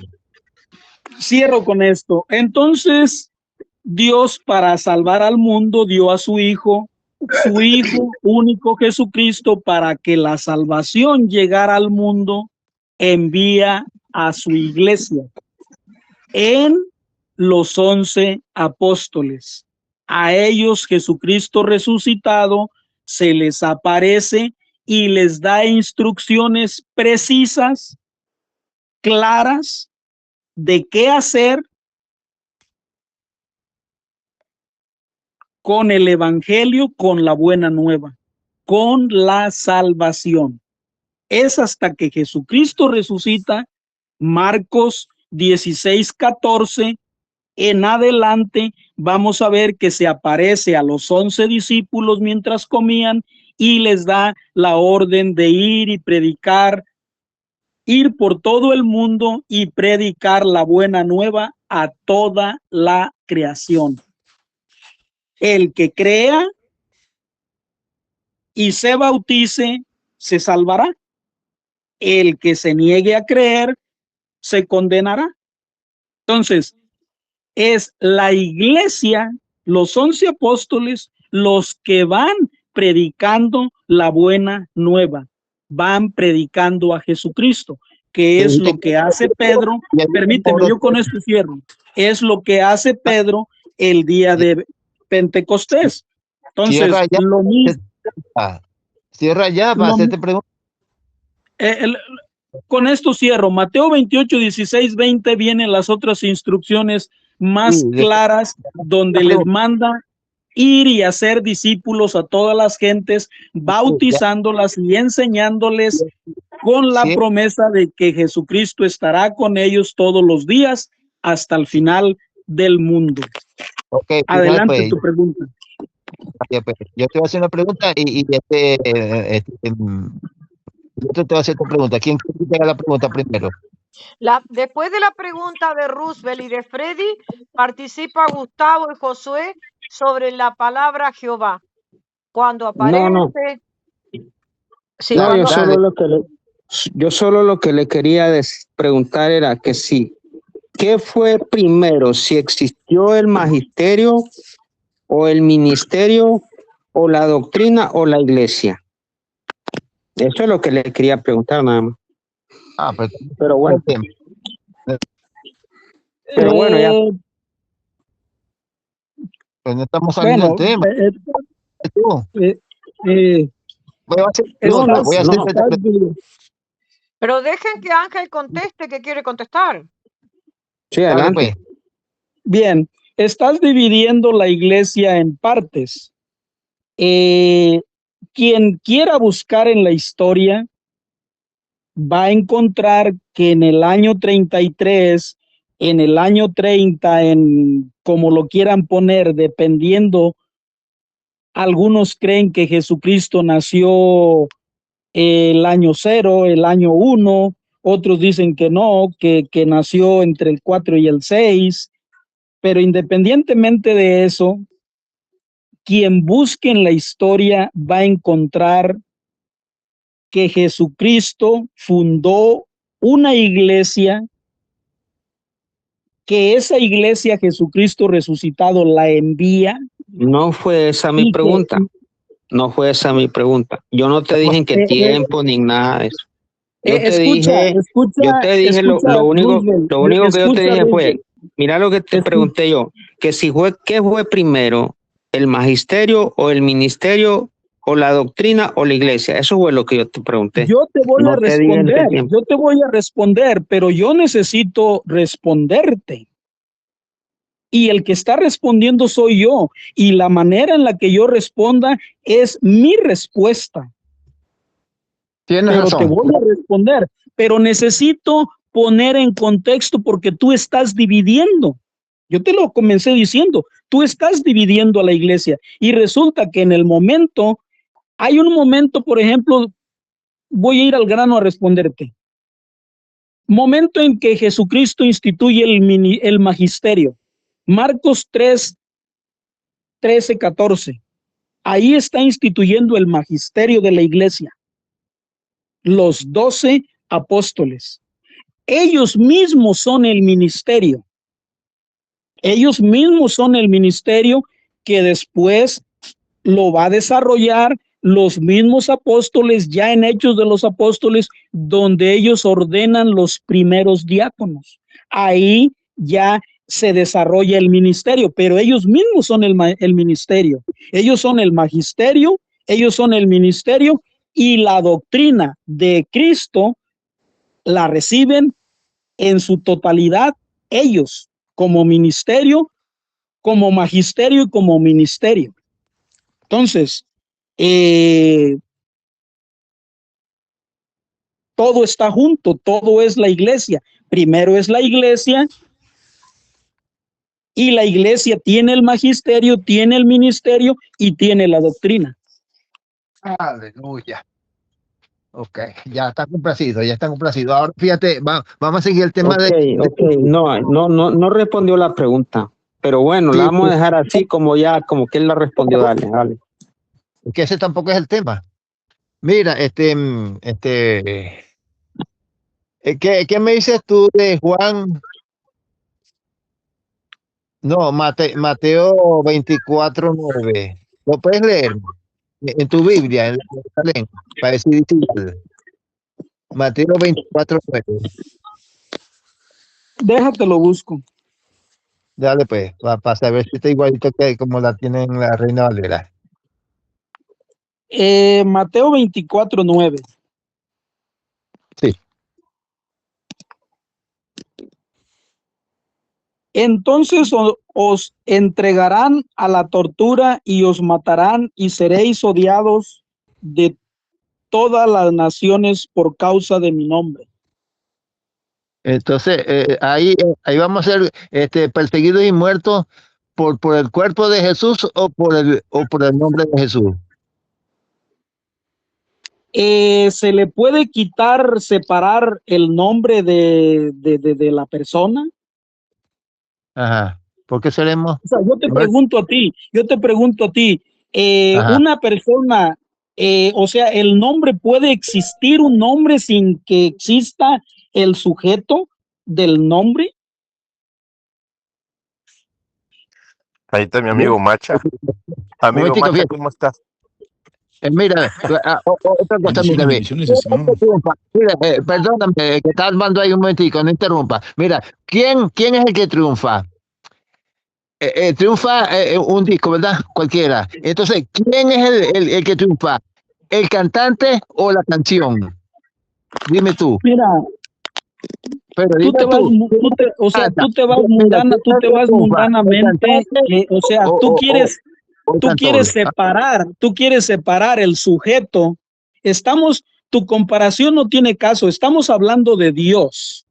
cierro con esto. Entonces, Dios, para salvar al mundo, dio a su Hijo único Jesucristo, para que la salvación llegara al mundo, envía a su iglesia en los 11 apóstoles. A ellos Jesucristo resucitado se les aparece y les da instrucciones precisas, claras, de qué hacer con el evangelio, con la buena nueva, con la salvación. Es hasta que Jesucristo resucita, Marcos 16:14 en adelante, vamos a ver que se aparece a los 11 discípulos mientras comían y les da la orden de ir y predicar, ir por todo el mundo y predicar la buena nueva a toda la creación. El que crea y se bautice, se salvará. El que se niegue a creer, se condenará. Entonces, es la iglesia, los 11 apóstoles, los que van predicando la buena nueva, van predicando a Jesucristo, que es lo que hace Pedro. Permíteme, yo con esto cierro. Es lo que hace Pedro el día de Pentecostés. Entonces, lo mismo. Cierra ya para hacerte preguntas. Con esto cierro. Mateo 28, 16, 20 vienen las otras instrucciones más claras, donde les manda ir y hacer discípulos a todas las gentes, bautizándolas y enseñándoles, con la promesa de que Jesucristo estará con ellos todos los días hasta el final del mundo. Okay, adelante, pues, tu pregunta. Yo te voy a hacer una pregunta y yo te voy a hacer tu pregunta. ¿Quién quiere que te haga la pregunta primero? Después de la pregunta de Roosevelt y de Freddy, participa Gustavo y Josué sobre la palabra Jehová. Cuando aparece. No. Sí, no, cuando... yo solo lo que le quería preguntar era que sí, ¿qué fue primero? Si existió el magisterio o el ministerio o la doctrina o la iglesia. Eso es lo que le quería preguntar nada más. Pero bueno. Pero bueno, ya. Pues no estamos saliendo del tema. Pero dejen que Ángel conteste que quiere contestar. Sí, adelante. Bien, estás dividiendo la iglesia en partes. Quien quiera buscar en la historia va a encontrar que en el año 33, en el año 30, en como lo quieran poner, dependiendo, algunos creen que Jesucristo nació el año 0, el año 1, otros dicen que no, que nació entre el 4 y el 6, pero independientemente de eso, quien busque en la historia va a encontrar que Jesucristo fundó una iglesia, que esa iglesia Jesucristo resucitado la envía. No fue esa mi pregunta. No fue esa mi pregunta. Yo no te dije en qué tiempo ni nada de eso. Yo te dije lo único que yo te dije fue, mira lo que te pregunté yo, que si ¿qué fue primero? ¿El magisterio o el ministerio o la doctrina o la iglesia? Eso fue lo que yo te pregunté. Yo te voy a responder, pero yo necesito responderte. Y el que está respondiendo soy yo, y la manera en la que yo responda es mi respuesta. Tienes pero razón. te voy a responder. Pero necesito poner en contexto porque tú estás dividiendo. Yo te lo comencé diciendo, tú estás dividiendo a la iglesia y resulta que en el momento, hay un momento, por ejemplo, voy a ir al grano a responderte. Momento en que Jesucristo instituye el magisterio. Marcos 3, 13, 14. Ahí está instituyendo el magisterio de la iglesia. Los 12 apóstoles. Ellos mismos son el ministerio. Ellos mismos son el ministerio que después lo va a desarrollar los mismos apóstoles, ya en Hechos de los Apóstoles, donde ellos ordenan los primeros diáconos. Ahí ya se desarrolla el ministerio, pero ellos mismos son el ministerio. Ellos son el magisterio, ellos son el ministerio, y la doctrina de Cristo la reciben en su totalidad ellos, como ministerio, como magisterio y como ministerio. Entonces, todo está junto, todo es la iglesia. Primero es la iglesia, y la iglesia tiene el magisterio, tiene el ministerio y tiene la doctrina. Aleluya. Ok, ya está complacido, ya está complacido. Ahora fíjate, vamos a seguir el tema No respondió la pregunta, pero bueno, Sí, la vamos a dejar así como que él la respondió. Dale. que ese tampoco es el tema. Mira, ¿qué me dices tú de Juan? No, Mateo 24:9. ¿Lo puedes leer en tu Biblia, en Jerusalén, para decir igual? Mateo 24:9. Déjate lo busco. Dale pues, para saber si está igualito que como la tienen la Reina Valera. Mateo 24:9. Sí. Entonces os entregarán a la tortura y os matarán y seréis odiados de todas las naciones por causa de mi nombre. Entonces, ahí vamos a ser perseguidos y muertos por el cuerpo de Jesús o por el nombre de Jesús. ¿Se le puede separar el nombre de la persona? Ajá. ¿Por qué seremos? O sea, yo te pregunto a ti, una persona, o sea, el nombre, ¿puede existir un nombre sin que exista el sujeto del nombre? Ahí está mi amigo Macha. Amigo Macha, ¿cómo estás? Mira, otra cosa, mira, perdóname, que está armando ahí un momentico, no interrumpa. Mira, ¿quién es el que triunfa? Triunfa un disco, ¿verdad? Cualquiera. Entonces, ¿quién es el que triunfa? ¿El cantante o la canción? Dime tú. Mira, pero tú te vas mundanamente, o sea, tú quieres separar el sujeto. Tu comparación no tiene caso, estamos hablando de Dios.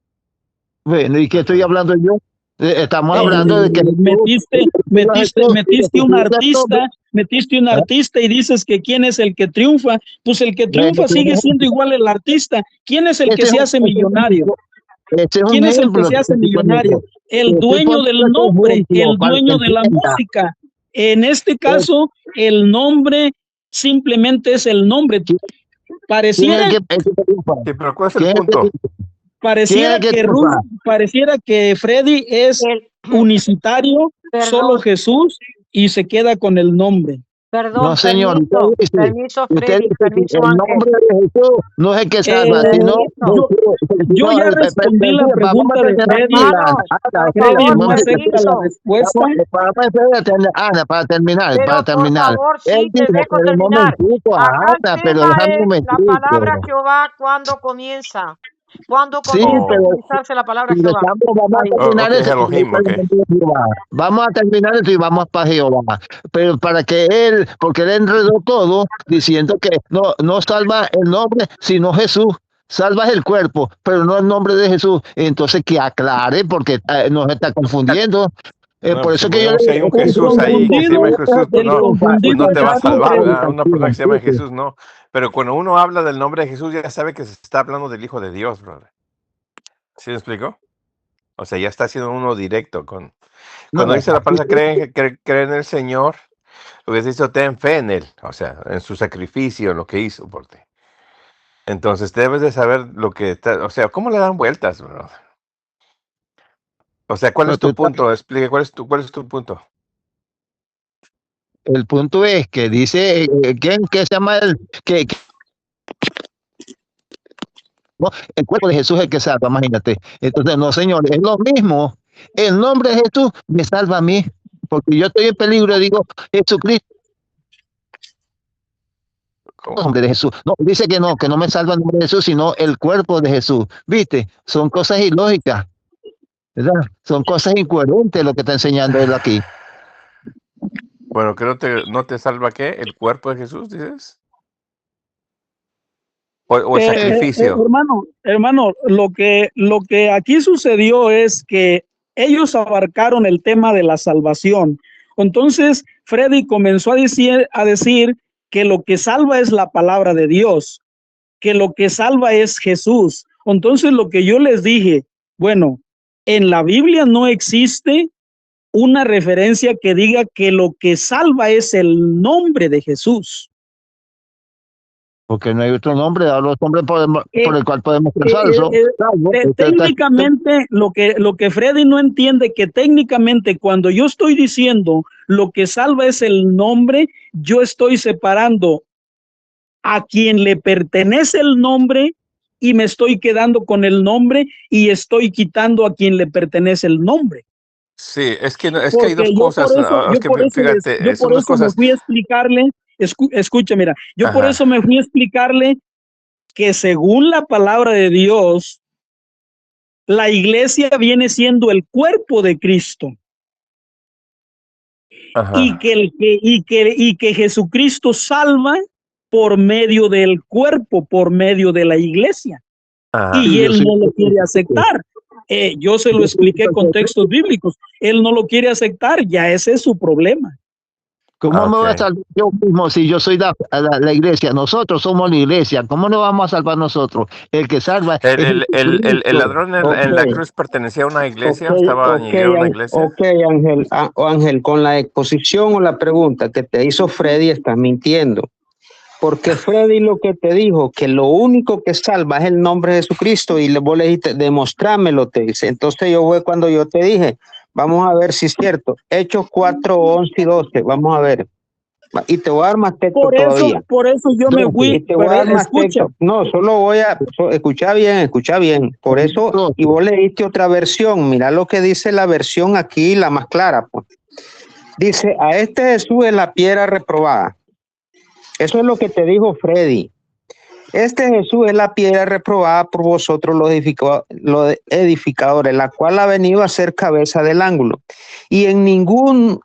Bueno, ¿y qué estoy hablando yo? Estamos hablando de que metiste un artista y dices que quién es el que triunfa. Pues el que triunfa sigue siendo igual el artista. ¿Quién es el que se hace millonario? ¿Quién es el que se hace millonario? El dueño del nombre, el dueño de la música. En este caso, el nombre simplemente es el nombre. Pareciera que Freddy es unicitario, solo Jesús, y se queda con el nombre. Perdón, no, señor. Permiso, Freddy, permiso, el nombre de Jesús no es el que salva, sino... Yo ya respondí la pregunta de Freddy. Freddy no acepta la respuesta. Ana, para terminar. Por favor, sí, te dejo terminar. Acá el tema es la palabra Jehová cuando comienza. ¿Cuándo Sí, comienza a pero utilizarse la palabra si Jehová? vamos a Ahí. terminar Ok, eso, Elohim, ok. vamos a terminar eso y vamos para Jehová. Pero para que él, porque él enredó todo diciendo que no salva el nombre, sino Jesús. Salvas el cuerpo, pero no el nombre de Jesús. Entonces que aclare, porque nos está confundiendo. No, Por pues si eso que yo si hay un El Jesús ahí que se llama confundido, Jesús, pues el pues no confundido te va a está salvar, Freddy. ¿verdad? Una persona que se llama Jesús, no. Pero cuando uno habla del nombre de Jesús, ya sabe que se está hablando del Hijo de Dios, brother. ¿Sí me explico? O sea, ya está siendo uno directo con... Cuando dice la palabra cree en el Señor, lo que dice, ten fe en Él, o sea, en su sacrificio, en lo que hizo por ti. Entonces debes de saber lo que o sea, ¿cómo le dan vueltas, brother? O sea, ¿cuál es tu punto? Explique, ¿cuál es tu punto? El punto es que dice, ¿quién que se llama él? Que no, el cuerpo de Jesús es el que salva, imagínate. Entonces, no, señor, es lo mismo. El nombre de Jesús me salva a mí, porque yo estoy en peligro, digo, Jesucristo, el nombre de Jesús. No, dice que no me salva el nombre de Jesús, sino el cuerpo de Jesús. ¿Viste? Son cosas ilógicas, ¿verdad? Son cosas incoherentes lo que está enseñando él aquí. Bueno, que no te salva ¿qué? ¿El cuerpo de Jesús, dices? ¿O el sacrificio? Hermano, lo que aquí sucedió es que ellos abarcaron el tema de la salvación. Entonces, Freddy comenzó a decir que lo que salva es la palabra de Dios, que lo que salva es Jesús. Entonces, lo que yo les dije, bueno, en la Biblia no existe una referencia que diga que lo que salva es el nombre de Jesús. Porque no hay otro nombre, a los hombres por el cual podemos ser salvos. Técnicamente, lo que Freddy no entiende, que técnicamente cuando yo estoy diciendo lo que salva es el nombre, yo estoy separando a quien le pertenece el nombre y me estoy quedando con el nombre y estoy quitando a quien le pertenece el nombre. Sí, es que hay dos cosas. Fíjate, son dos me cosas. fui a explicarle, escucha, mira, yo por eso me fui a explicarle que según la palabra de Dios, la iglesia viene siendo el cuerpo de Cristo. Y que Jesucristo salva por medio del cuerpo, por medio de la iglesia. Y él no lo quiere aceptar. Yo se lo expliqué con textos bíblicos. Él no lo quiere aceptar, ya ese es su problema. ¿Cómo me voy a salvar yo mismo si yo soy la iglesia? Nosotros somos la iglesia. ¿Cómo nos vamos a salvar nosotros? El que salva el ladrón en la cruz pertenecía a una iglesia, estaba ligado a una iglesia. Ok, Ángel, con la exposición o la pregunta que te hizo Freddy estás mintiendo. Porque Freddy lo que te dijo, que lo único que salva es el nombre de Jesucristo, y vos le dijiste, demostrámelo, te dice. Entonces cuando yo te dije, vamos a ver si es cierto. Hechos 4, 11 y 12, vamos a ver. Y te voy a dar más texto todavía. Por eso yo me fui. Y te voy a dar más texto. No, solo voy a... escucha bien. Por eso, y vos leíste otra versión. Mira lo que dice la versión aquí, la más clara. Pues. Dice, a este Jesús es la piedra reprobada. Eso es lo que te dijo Freddy. Este Jesús es la piedra reprobada por vosotros los edificadores, la cual ha venido a ser cabeza del ángulo. Y en ningún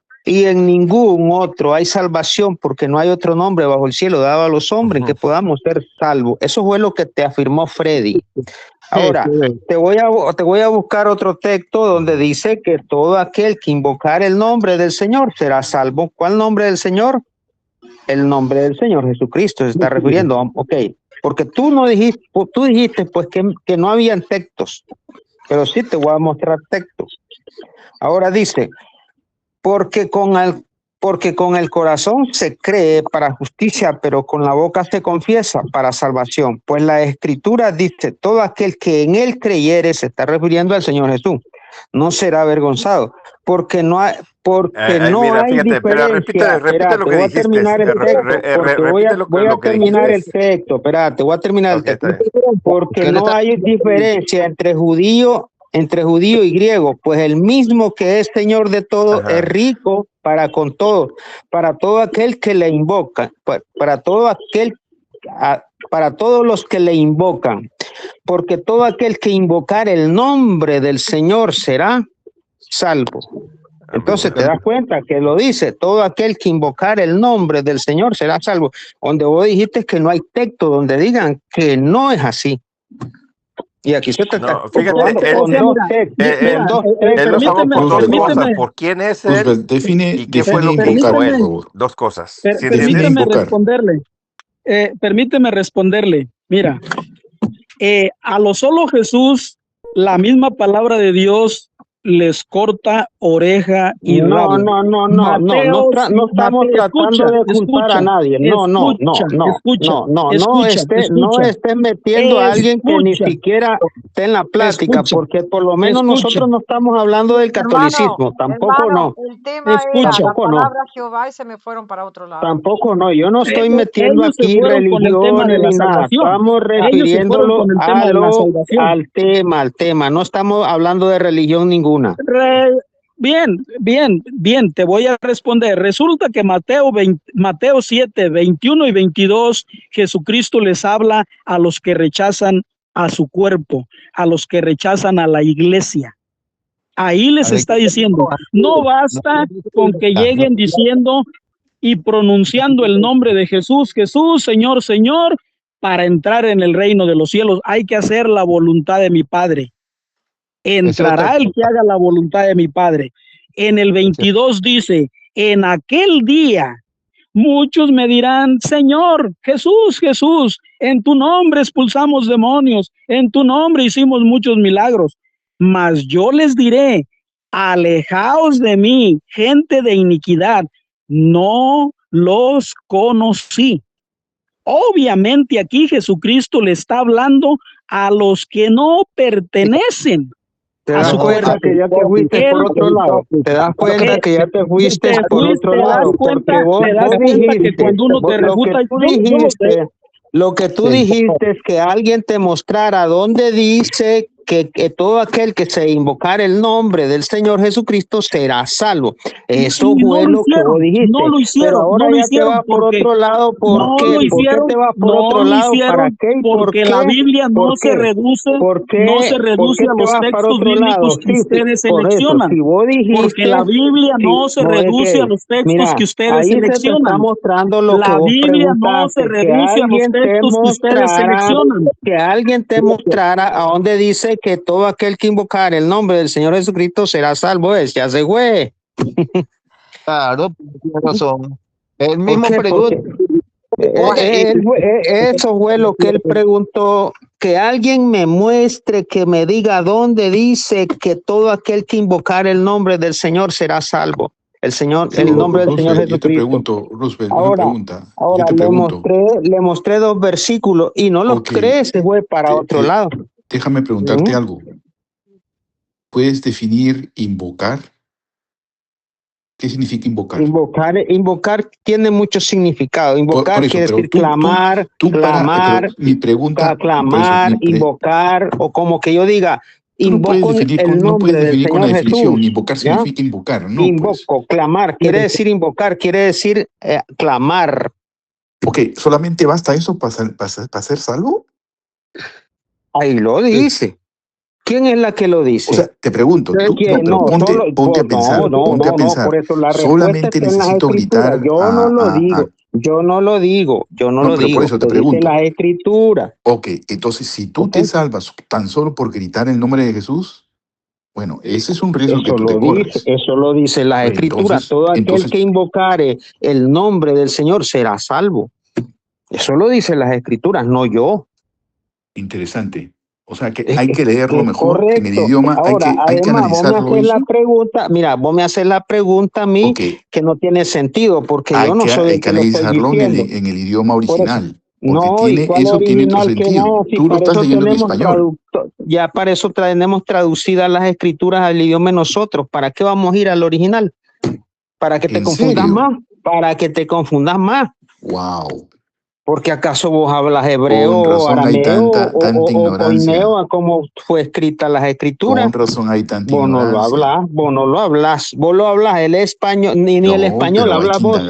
otro hay salvación, porque no hay otro nombre bajo el cielo dado a los hombres en que podamos ser salvos. Eso fue lo que te afirmó Freddy. Ahora, te voy a buscar otro texto donde dice que todo aquel que invocar el nombre del Señor será salvo. ¿Cuál nombre del Señor? El nombre del Señor Jesucristo se está refiriendo. Ok, porque tú dijiste pues que no habían textos, pero sí te voy a mostrar textos. Ahora dice, porque con el corazón se cree para justicia, pero con la boca se confiesa para salvación. Pues la Escritura dice, todo aquel que en él creyere, se está refiriendo al Señor Jesús, no será avergonzado, porque no hay diferencia. Repite lo que voy dijiste. A terminar el texto, voy a terminar el texto. Espérate, voy a terminar el texto. Porque no hay diferencia entre judío y griego, pues el mismo que es Señor de todo es rico para con todo, para todo aquel que le invoca, para todos los que le invocan. porque todo aquel que invocar el nombre del Señor será salvo. Entonces te das cuenta que lo dice, todo aquel que invocar el nombre del Señor será salvo. Donde vos dijiste que no hay texto donde digan que no es así. Y aquí se te está fíjate, con dos textos. Él lo salvó por dos cosas, por quién es él y qué fue lo que hizo él. Dos cosas. Permíteme responderle. Mira, a lo solo Jesús, la misma palabra de Dios les corta oreja y rabo. No estamos tratando de culpar a nadie. No estés metiendo a alguien que ni siquiera esté en la plática, porque por lo menos nosotros no estamos hablando del catolicismo, tampoco no. El tema era la palabra Jehová y se me fueron para otro lado. Tampoco no, yo no estoy metiendo aquí religiones ni nada, estamos refiriéndolo al tema, no estamos hablando de religión ninguna. Bien, te voy a responder. Resulta que Mateo 7, 21 y 22, Jesucristo les habla a los que rechazan a su cuerpo, a los que rechazan a la iglesia. Ahí les está diciendo, no basta con que lleguen diciendo y pronunciando el nombre de Jesús, Jesús, Señor, Señor, para entrar en el reino de los cielos. Hay que hacer la voluntad de mi Padre. Entrará el que haga la voluntad de mi Padre. En el 22 dice, en aquel día muchos me dirán, Señor, Jesús, Jesús, en tu nombre expulsamos demonios, en tu nombre hicimos muchos milagros, mas yo les diré, alejaos de mí, gente de iniquidad, no los conocí. Obviamente aquí Jesucristo le está hablando a los que no pertenecen. ¿Te das cuenta que ya te fuiste por otro lado? ¿Te das cuenta que ya te fuiste por otro lado? Porque vos dijiste que cuando uno te refuta, lo que tú dijiste es que alguien te mostrara dónde dice que todo aquel que se invocar el nombre del Señor Jesucristo será salvo. Eso fue lo que vos dijiste. No lo hicieron. Pero ahora ya te vas por otro lado. ¿Por qué? ¿Por qué te vas por otro lado? ¿Para qué? Porque la Biblia no se reduce a los textos bíblicos que ustedes seleccionan. Porque la Biblia no se reduce a los textos que ustedes seleccionan. La Biblia no se reduce a los textos que ustedes seleccionan. Que alguien te mostrara a dónde dice que todo aquel que invocar el nombre del Señor Jesucristo será salvo. Ya se fue. Claro, tiene razón. Él mismo pregunta. Eso fue lo que él preguntó, que alguien me muestre, que me diga dónde dice que todo aquel que invocar el nombre del Señor será salvo. El nombre del Señor Jesucristo. Yo te pregunto, Roosevelt, ahora le mostré 2 versículos y no los crees, se fue para otro lado. Déjame preguntarte algo. ¿Puedes definir invocar? ¿Qué significa invocar? Invocar tiene mucho significado. Invocar quiere decir clamar, mi pregunta, clamar, invocar, o como que yo diga, invoco el nombre del Señor Jesús. Invocar significa invocar, ¿no? Invoco, clamar, quiere decir invocar, quiere decir clamar. Ok, ¿solamente basta eso para ser salvo? Ahí lo dice. ¿Quién es la que lo dice? O sea, te pregunto, ponte a pensar, por eso la solamente necesito gritar. Yo no lo digo. Por eso te pregunto. Dice la Escritura. Ok, entonces si tú te salvas tan solo por gritar el nombre de Jesús, bueno, ese es un riesgo que tú te corres. Eso lo dice la Escritura. Todo aquel que invocare el nombre del Señor será salvo. Eso lo dice las Escrituras, no yo. Interesante. O sea que hay que leerlo mejor en el idioma, ahora, hay que analizarlo. Vos me haces la pregunta a mí que no tiene sentido, porque yo no soy hay que analizarlo en el idioma original. Porque eso tiene otro sentido. Tú lo estás leyendo en español. Ya para eso tenemos traducidas las Escrituras al idioma de nosotros. ¿Para qué vamos a ir al original? Para que te confundas más. Para que te confundas más. Wow. Porque acaso vos hablas hebreo o arameo o coineo a cómo fue escrita las Escrituras. Con razón hay tanta ignorancia. Vos no lo hablas, el español, ni el español hablas vos.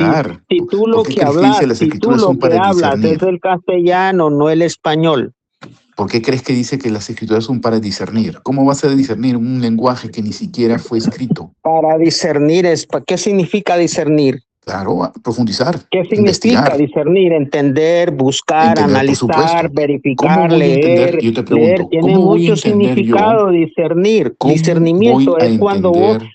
Si tú lo que hablas, es el castellano, no el español. ¿Por qué crees que dice que las escrituras son para discernir? ¿Cómo vas a discernir un lenguaje que ni siquiera fue escrito? Para discernir ¿qué significa discernir? Claro, a profundizar, ¿Qué significa investigar, discernir? Entender, buscar, entender, por analizar, supuesto. ¿Cómo verificar, voy a entender? leer, Yo te leer. pregunto, Tiene ¿cómo voy a mucho entender yo? significado discernir. ¿Cómo voy Discernimiento a es cuando vos, entender?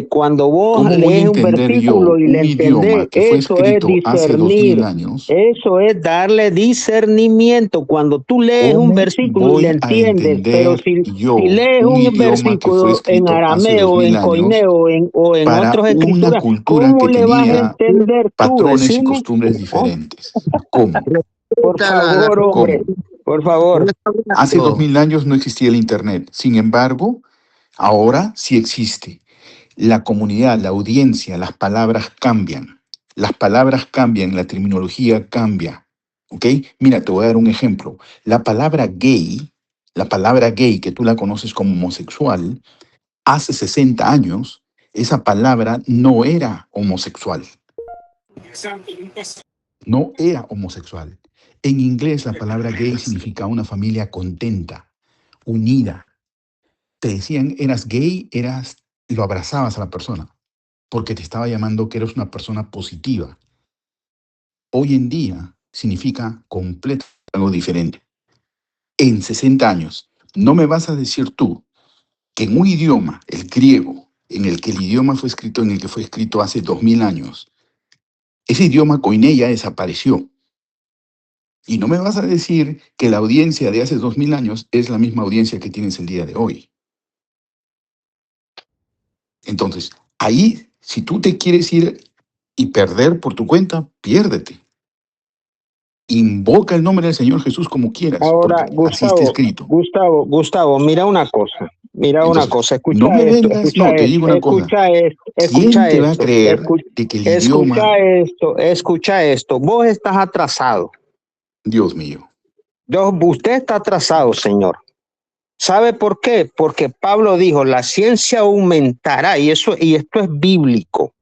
cuando vos ¿Cómo voy a lees un entender yo versículo y le un idioma entendés, que fue eso es escrito hace 2000 discernir. años? Eso es darle discernimiento. Cuando tú lees un ¿Cómo versículo y le voy a entiendes, pero entender si yo lees un un idioma que fue versículo en escrito hace arameo, 2000 en años coineo, o en para otras una escrituras, cultura ¿cómo que le vas a tenía entender tú? patrones y Decime. costumbres diferentes? ¿Cómo? Por favor, hombre, ¿Cómo? por favor. Hace 2000 años no existía el Internet. Sin embargo, ahora sí existe. La comunidad, la audiencia, las palabras cambian. Las palabras cambian, la terminología cambia. ¿Ok? Mira, te voy a dar un ejemplo. La palabra gay que tú la conoces como homosexual, hace 60 años, esa palabra no era homosexual. No era homosexual. En inglés, la palabra gay significa una familia contenta, unida. Te decían, eras gay, lo abrazabas a la persona, porque te estaba llamando que eres una persona positiva. Hoy en día significa completamente algo diferente. En 60 años, no me vas a decir tú que en un idioma, el griego, en el que fue escrito hace 2000 años, ese idioma koiné ya desapareció. Y no me vas a decir que la audiencia de hace 2000 años es la misma audiencia que tienes el día de hoy. Entonces, ahí, si tú te quieres ir y perder por tu cuenta, piérdete. Invoca el nombre del Señor Jesús como quieras, Ahora, porque así está escrito. Gustavo, mira una cosa. Mira una Entonces, cosa, escucha no me esto, vengas, escucha no, te esto, digo una cosa. escucha ¿Quién te va a esto, creer de que el idioma, escucha esto. Vos estás atrasado. Dios mío? Usted está atrasado, señor. ¿Sabe por qué? Porque Pablo dijo, la ciencia aumentará, y esto es bíblico.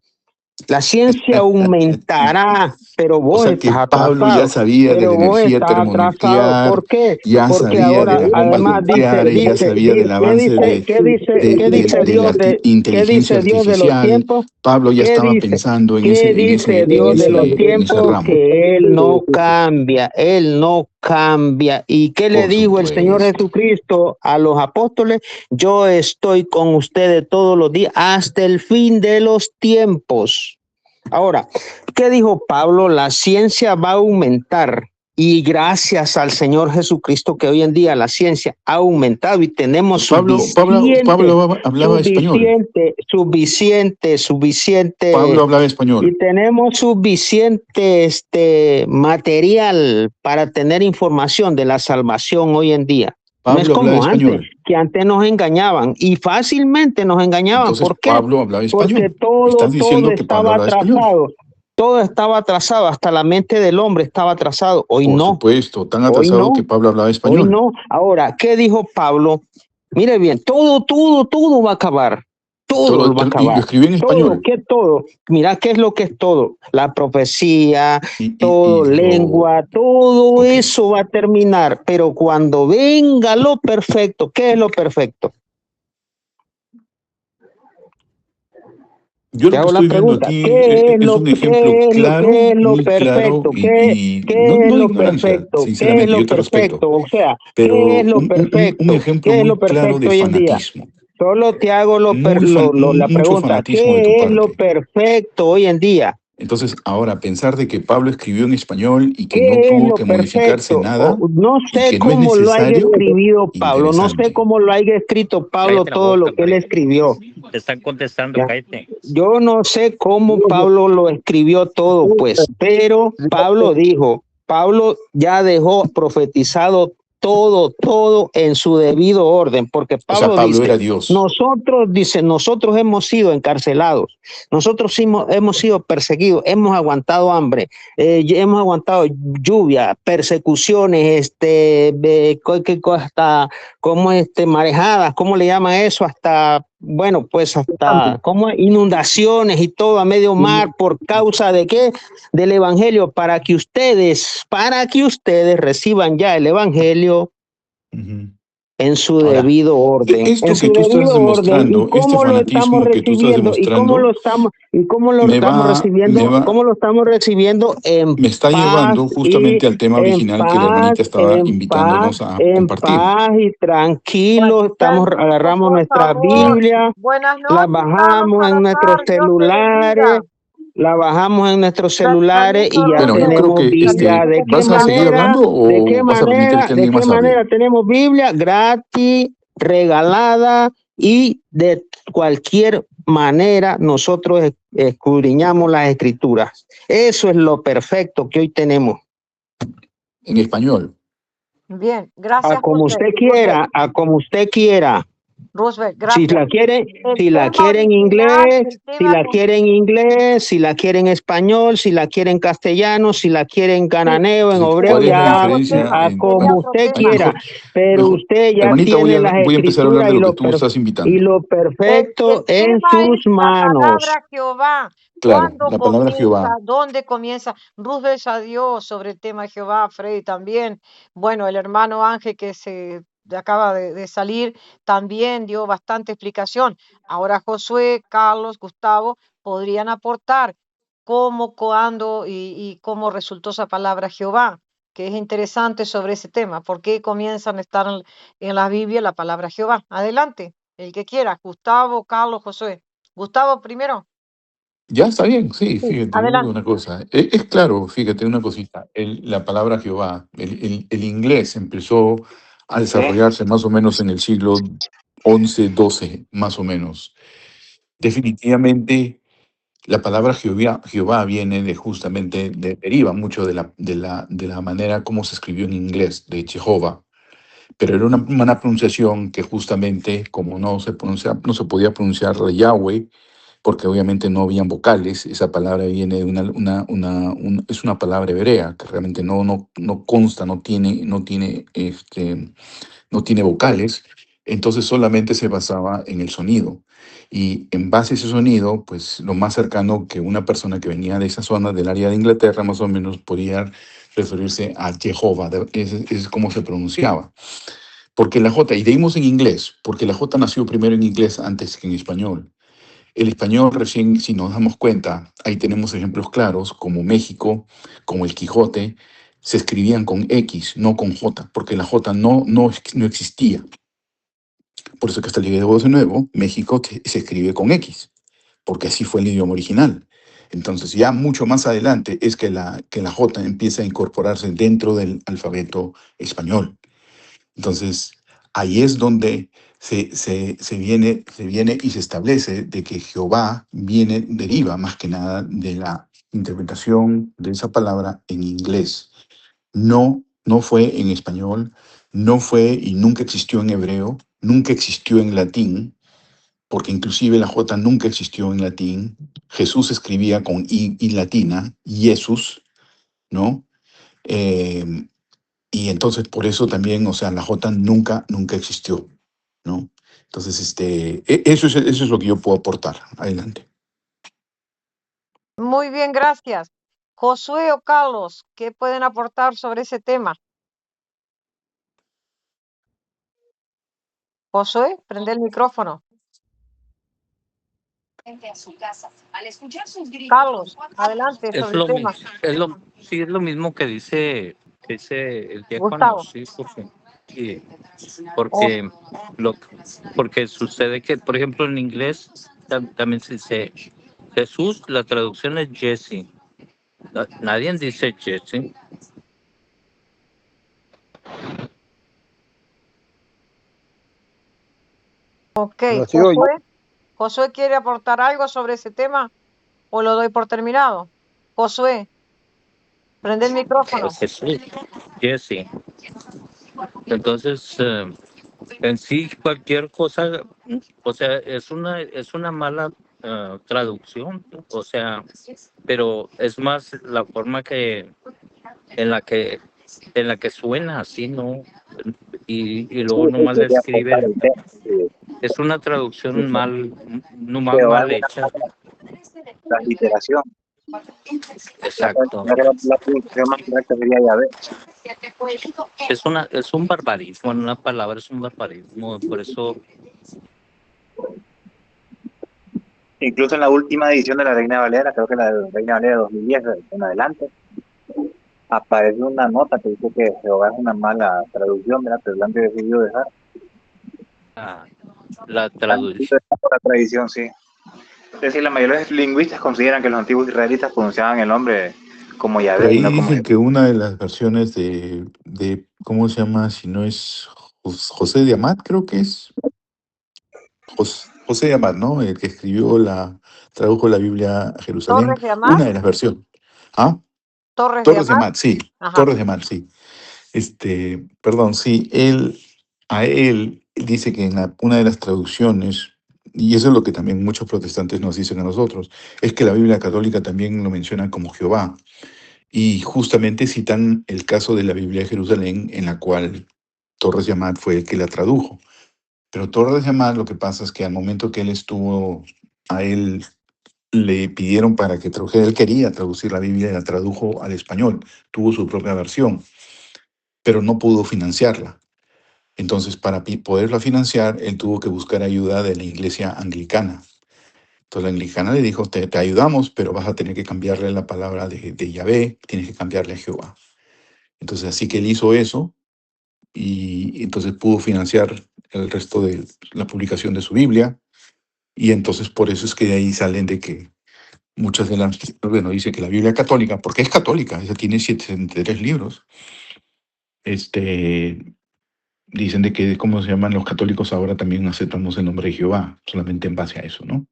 La ciencia aumentará, pero O vos sea que estás Pablo ya atrasado. sabía de la Pero vos energía estás atrasado. termonuclear, ¿Por qué? ya Porque sabía de ahora, las bombas además, nucleares, ya sabía del avance ¿qué dice de Dios la qué inteligencia dice Dios de los artificial. tiempos? Pablo ya ¿Qué estaba dice? pensando en ¿Qué ese, en dice ese, en Dios de los ese, en ese tiempos? ramo. Que Él no cambia, Él no cambia. ¿Y qué le Por dijo el Señor supuesto. Jesucristo a los apóstoles? Yo estoy con ustedes todos los días hasta el fin de los tiempos. Ahora, ¿qué dijo Pablo? La ciencia va a aumentar y gracias al Señor Jesucristo que hoy en día la ciencia ha aumentado y tenemos Pablo hablaba español. suficiente Pablo hablaba español. y tenemos suficiente material para tener información de la salvación hoy en día. No es Pablo hablaba como antes, español. que antes nos engañaban y fácilmente nos engañaban. Entonces, ¿Por qué? Pablo hablaba Porque español. todo Estás diciendo que Pablo estaba hablaba español. atrasado. Todo estaba atrasado, hasta la mente del hombre estaba atrasado. Hoy Por no. supuesto, tan Hoy atrasado no. que Pablo hablaba Hoy español. no. Ahora, ¿qué dijo Pablo? Mire bien, todo va a acabar. Todo va a Y acabar. lo escribió en español. ¿Qué todo? Mira qué es lo que es todo. La profecía, lengua, todo eso va a terminar. Pero cuando venga lo perfecto, ¿qué es lo perfecto? Yo lo que estoy viendo aquí es un ejemplo claro, muy claro y no de ignorancia, sinceramente, yo te respeto, O sea, pero ¿qué es lo un perfecto? ejemplo ¿Qué es muy lo claro de perfecto hoy en día? fanatismo. Solo te hago la Mucho pregunta, fanatismo de tu ¿qué es lo parte. perfecto hoy en día? Entonces, ahora, pensar de que Pablo escribió en español y que no ¿Qué es tuvo lo que modificarse perfecto? nada No y sé que no es cómo lo haya necesario, escrito Pablo, no sé interesante. cómo lo haya escrito Pablo Cállate la todo lo boca, que él hombre. escribió. Te están contestando, ¿Ya? cállate. Yo no sé cómo Pablo lo escribió todo, pues, pero Pablo ya dejó profetizado todo en su debido orden, porque O sea, Pablo Pablo dice, era Dios. nosotros hemos sido encarcelados, nosotros hemos sido perseguidos, hemos aguantado hambre, hemos aguantado lluvia, persecuciones, hasta como marejadas, ¿cómo le llaman eso? Hasta como inundaciones y todo a medio mar, ¿por causa de qué? Del evangelio, para que ustedes reciban ya el evangelio en su Ahora, debido orden, esto en que su tú estás debido orden, y demostrando, este cómo lo estamos fanatismo que tú estás recibiendo, demostrando, me está llevando justamente al tema original que la hermanita estaba invitándonos a compartir. paz y Bueno, tranquilo, agarramos por nuestra favor. Biblia, Buenas la noches, Carlos bajamos en nuestros Salazar. Dios te celulares, bendiga. la bajamos en nuestros celulares Permiso, y ya Bueno, yo Rubén. creo tenemos que Biblia. Permiso que te ¿vas a seguir llame. hablando o vas a permitir que ¿De alguien qué más hable? manera tenemos Biblia gratis, regalada y de cualquier manera nosotros escudriñamos las escrituras? Eso es lo perfecto que hoy tenemos. En español. Bien, A gracias, como usted Roosevelt. quiera, a como usted quiera. Roosevelt, Si gracias. la quiere, El si la tema quiere en original, inglés, el si tema la quiere en inglés, si la quiere en español, si la quiere en castellano, si la quiere en sí, cananeo, en Entonces, hebreo, ¿cuál es la sería ya otro diferencia? tema, a sería como otro usted tema. quiera. Pero Mejor, usted ya hermanita, tiene las voy a empezar a hablar escrituras de lo que tú estás y invitando. lo El perfecto en tema es sus la manos. palabra Jehová. Claro, ¿Cuándo la palabra comienza? Jehová. ¿Dónde comienza? Roosevelt ya dio sobre el tema de Jehová, Freddy también. Bueno, el hermano Ángel que se acaba de salir también dio bastante explicación. Ahora Josué, Carlos, Gustavo podrían aportar cómo, cuándo y cómo resultó esa palabra Jehová, que es interesante sobre ese tema. ¿Por qué comienzan a estar en la Biblia la palabra Jehová? Adelante, el que quiera, Gustavo, Carlos, Josué. Gustavo primero. Ya está bien, sí, Sí, fíjate, yo digo adelante. una cosa. Es claro, fíjate una cosita. La palabra Jehová, el inglés empezó a desarrollarse más o menos en el siglo XI, XII, más o menos. Definitivamente, la palabra Jehová viene deriva mucho de la manera como se escribió en inglés, de Jehová. Pero era una pronunciación que justamente, como no se podía pronunciar de Yahweh, porque obviamente no habían vocales, esa palabra viene de es una palabra hebrea que realmente no consta, no tiene vocales, entonces solamente se basaba en el sonido. Y en base a ese sonido, pues lo más cercano que una persona que venía de esa zona del área de Inglaterra más o menos podía referirse a Jehová, es como se pronunciaba. Porque la J, y leímos en inglés, porque la J nació primero en inglés antes que en español. El español recién, si nos damos cuenta, ahí tenemos ejemplos claros, como México, como el Quijote, se escribían con X, no con J, porque la J no existía. Por eso que hasta el día de nuevo, México se escribe con X, porque así fue el idioma original. Entonces ya mucho más adelante es que la J empieza a incorporarse dentro del alfabeto español. Entonces, ahí es donde se viene y se establece de que Jehová deriva más que nada de la interpretación de esa palabra en inglés. No fue en español, no fue y nunca existió en hebreo, nunca existió en latín, porque inclusive la J nunca existió en latín. Jesús escribía con I latina, Jesús, ¿no? Eh, y entonces por eso también, o sea, la J nunca existió, ¿no? Entonces, eso es lo que yo puedo aportar. Adelante. Muy bien, gracias. Josué o Carlos, ¿qué pueden aportar sobre ese tema? Josué, prende el micrófono. Carlos, adelante sobre el tema. Sí, es lo mismo que dice el diácono, Gustavo. sí, Oh, porque sucede que, por ejemplo, en inglés también se dice Jesús, la traducción es Jesse. Nadie dice Jesse. ok, No se oye. Josué quiere aportar algo sobre ese tema o lo doy por terminado. Josué, prende el micrófono. Jesús, Jesse. Entonces, en sí, cualquier cosa, o sea, es una mala traducción, o sea, pero es más la forma en la que, en la que suena así, ¿no? Y luego nomás la escriben. Es una traducción no mal hecha. Transliteración. Exacto. La traducción más correcta sería Yahvé. Es un barbarismo, en una palabra es un barbarismo, por eso. Incluso en la última edición de la Reina Valera, creo que la de Reina Valera 2010 en adelante, aparece una nota que dice que Jehová es una mala traducción, ¿verdad? Pero la han decidido dejar. La traducción. La tradición, sí. Es decir, la mayoría de los lingüistas consideran que los antiguos israelitas pronunciaban el nombre como Yahvé. Por ahí no como dicen que una de las versiones de, ¿cómo se llama? Si no es José de Amat, creo que es. José de Amat, ¿no? El que tradujo la Biblia a Jerusalén. ¿Torres de Amat? Una de las versiones. ¿Ah? Torres Torres de de Amat. Amat, sí. Ajá. Torres de Amat, sí. Perdón, sí. A él dice que en una de las traducciones, y eso es lo que también muchos protestantes nos dicen a nosotros, es que la Biblia católica también lo menciona como Jehová. Y justamente citan el caso de la Biblia de Jerusalén, en la cual Torres de Amat fue el que la tradujo. Pero Torres de Amat, lo que pasa es que al momento que él estuvo, a él le pidieron para que tradujera, él quería traducir la Biblia y la tradujo al español, tuvo su propia versión, pero no pudo financiarla. Entonces, para poderla financiar, él tuvo que buscar ayuda de la iglesia anglicana. Entonces la anglicana le dijo, te ayudamos, pero vas a tener que cambiarle la palabra de Yahvé, tienes que cambiarle a Jehová. Entonces así que él hizo eso y entonces pudo financiar el resto de la publicación de su Biblia. Y entonces por eso es que de ahí salen de que muchas de las, bueno, dice que la Biblia católica, porque es católica, esa tiene 73 libros, dicen de que, ¿cómo se llaman? Los católicos ahora también aceptamos el nombre de Jehová, solamente en base a eso, ¿no?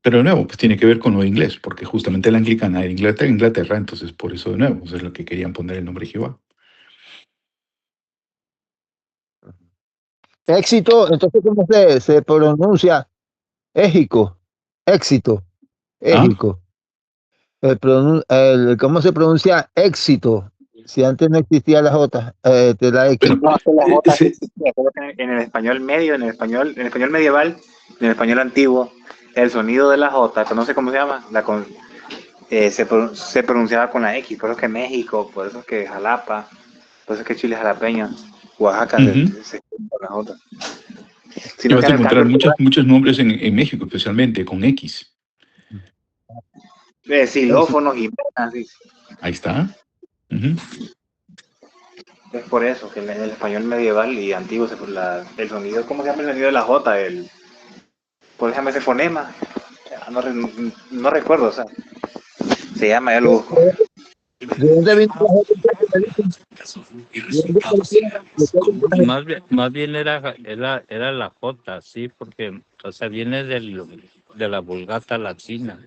Pero de nuevo, pues tiene que ver con lo de inglés, porque justamente la anglicana era Inglaterra, entonces por eso de nuevo, pues es lo que querían poner el nombre de Jehová. Éxito, entonces, ¿cómo se pronuncia? Éxico, éxito, éxico. ¿Cómo se pronuncia éxito? Si antes no existía la J, de la X. No, la J sí existía, en el español medio, en el español medieval, en el español antiguo, el sonido de la J, no sé cómo se llama, se pronunciaba con la X, por eso es que México, por eso es que Jalapa, por eso es que Chile jalapeño, Oaxaca se con la J. Y vas a encontrar muchos nombres en México, especialmente con X. Xilófonos y así. Ahí está. Es por eso que en el español medieval y antiguo el sonido, ¿cómo se llama el sonido de la J? ¿Por qué se llama ese fonema? No recuerdo, o sea, se llama algo. ¿De dónde vino la J? Más bien era la J, sí, porque, o sea, viene de la Vulgata latina.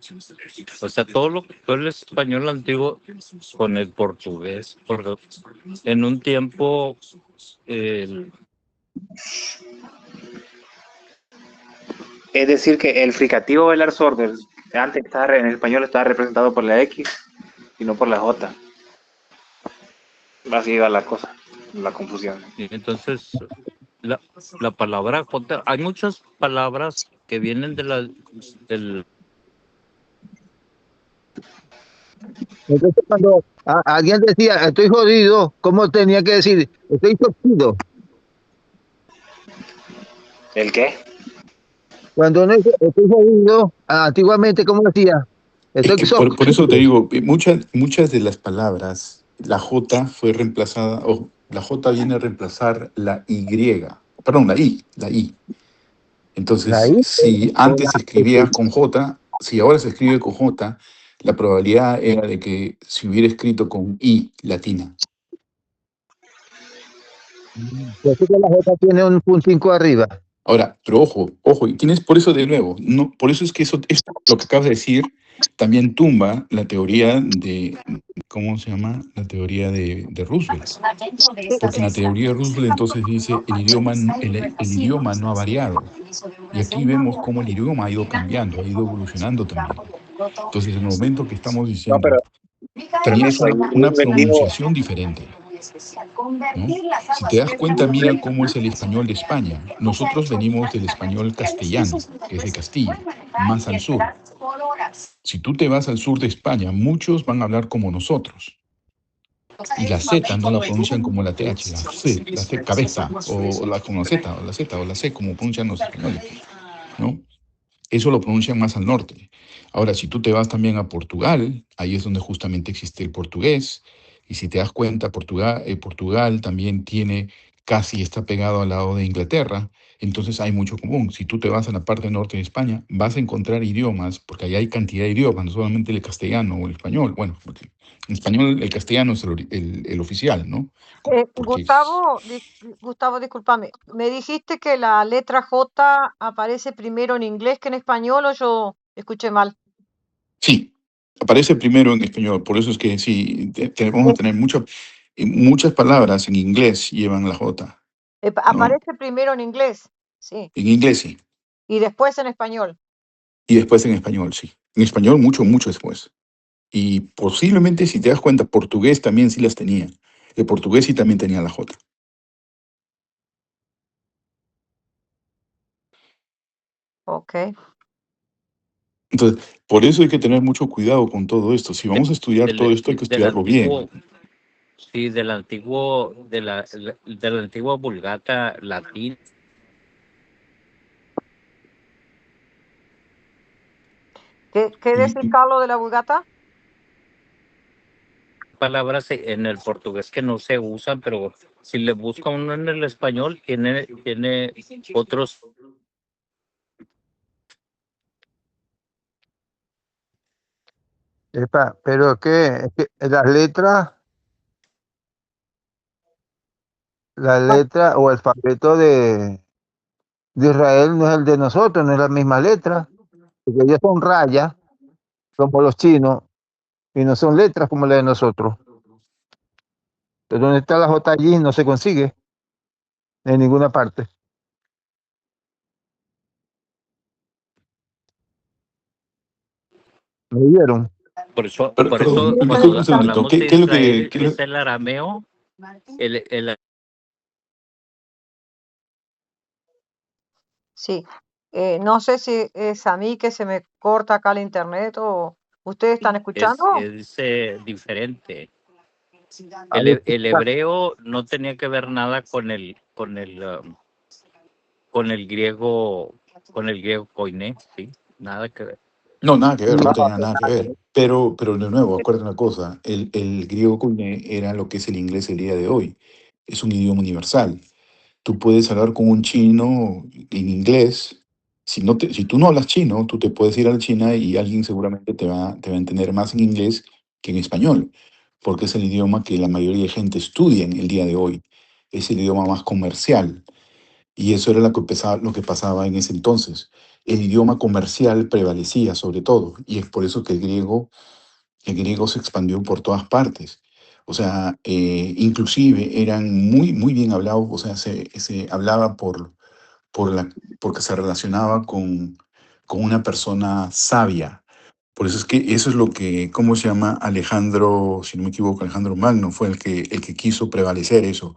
O sea, todo el español antiguo con el portugués, porque en un tiempo Es decir, que el fricativo velar sordo antes en el español estaba representado por la X y no por la J. Así iba la cosa, la confusión. Entonces, la palabra J, hay muchas palabras que vienen del... Entonces, cuando alguien decía, estoy jodido, ¿cómo tenía que decir? Estoy jodido. ¿El qué? Cuando no estoy jodido, antiguamente, ¿cómo decía? Por eso te digo, muchas de las palabras, la J fue reemplazada, o la J viene a reemplazar la Y, perdón, la I. Entonces, si antes se escribía con J, si ahora se escribe con J, la probabilidad era de que se hubiera escrito con I latina. Yo sé que la J tiene un puntico arriba. Ahora, pero ojo, y tienes por eso de nuevo, no, por eso es que eso es lo que acabas de decir, también tumba la teoría de, ¿cómo se llama? La teoría de Roosevelt. Porque en la teoría de Roosevelt entonces dice, el idioma no ha variado. Y aquí vemos cómo el idioma ha ido cambiando, ha ido evolucionando también. Entonces, en el momento que estamos diciendo, tienes una pronunciación diferente. ¿No? Si te das cuenta, mira cómo es el español de España. Nosotros venimos del español castellano, que es de Castilla, más al sur. Si tú te vas al sur de España, muchos van a hablar como nosotros. Y la Z no la pronuncian como la TH, la C, cabeza, o la como la Z, o la C, como pronuncian los españoles, ¿no? Eso lo pronuncian más al norte. Ahora, si tú te vas también a Portugal, ahí es donde justamente existe el portugués. Y si te das cuenta, Portugal también casi está pegado al lado de Inglaterra. Entonces hay mucho común. Si tú te vas a la parte norte de España, vas a encontrar idiomas, porque allá hay cantidad de idiomas, no solamente el castellano o el español. Bueno, porque en español el castellano es el oficial, ¿no? Porque Gustavo, discúlpame. ¿Me dijiste que la letra J aparece primero en inglés que en español o yo escuché mal? sí, aparece primero en español. Por eso es que sí, vamos a tener muchas palabras en inglés llevan la J, ¿no? Aparece primero en inglés, sí, En inglés sí. y después en español. Y después en español, sí. En español mucho después. Y posiblemente, si te das cuenta, portugués también sí las tenía. El portugués sí también tenía la J. Ok. Entonces, por eso hay que tener mucho cuidado con todo esto. Si vamos a estudiar todo esto, hay que estudiarlo bien. Sí, del antiguo Vulgata latín. ¿Qué decís, Carlos, de la Vulgata? Palabras en el portugués que no se usan, pero si le busca uno en el español, tiene otros. Epa, pero es que la letra o alfabeto de Israel no es el de nosotros, no es la misma letra, porque ellos son rayas, como los chinos, y no son letras como la de nosotros. Pero donde está la J allí no se consigue en ninguna parte. ¿Me oyeron? Por eso, Perdón, cuando un segundito. hablamos ¿Qué de es lo que...? Israel, es el arameo, Sí. No sé si es a mí que se me corta acá el internet o ustedes están escuchando. es diferente. El hebreo no tenía que ver nada con el griego koiné, sí, nada que ver. No, nada que ver, no tenía nada que ver. Pero de nuevo, acuérdate una cosa, el griego koiné era lo que es el inglés el día de hoy. Es un idioma universal. Tú puedes hablar con un chino en inglés. Si tú no hablas chino, tú te puedes ir a la China y alguien seguramente te va a entender más en inglés que en español, porque es el idioma que la mayoría de gente estudia en el día de hoy. Es el idioma más comercial. Y eso era lo que pasaba en ese entonces. El idioma comercial prevalecía sobre todo, y es por eso que el griego se expandió por todas partes. O sea, inclusive eran muy bien hablados, o sea, se hablaba porque se relacionaba con una persona sabia. Por eso es que eso es lo que, ¿cómo se llama? Alejandro, si no me equivoco, Alejandro Magno fue el que quiso prevalecer eso,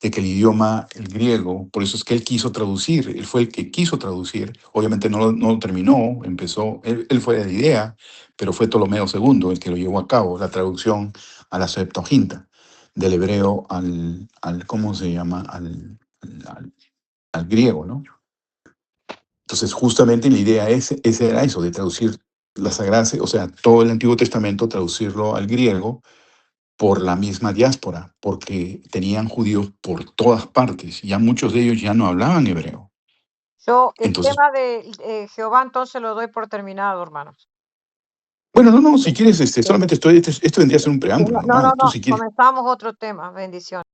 de que el idioma, el griego, por eso es que él quiso traducir, él fue el que quiso traducir, obviamente no lo terminó, empezó, él fue de la idea, pero fue Ptolomeo II el que lo llevó a cabo, la traducción a la Septuaginta, del hebreo ¿cómo se llama? Al griego, ¿no? Entonces, justamente la idea ese era eso, de traducir las sagradas, o sea, todo el Antiguo Testamento, traducirlo al griego, por la misma diáspora, porque tenían judíos por todas partes. Ya muchos de ellos ya no hablaban hebreo. El Entonces, tema de Jehová entonces lo doy por terminado, hermanos. bueno, no, si quieres, solamente esto vendría a ser un preámbulo, No, nomás. Tú si quieres. comenzamos otro tema. Bendiciones.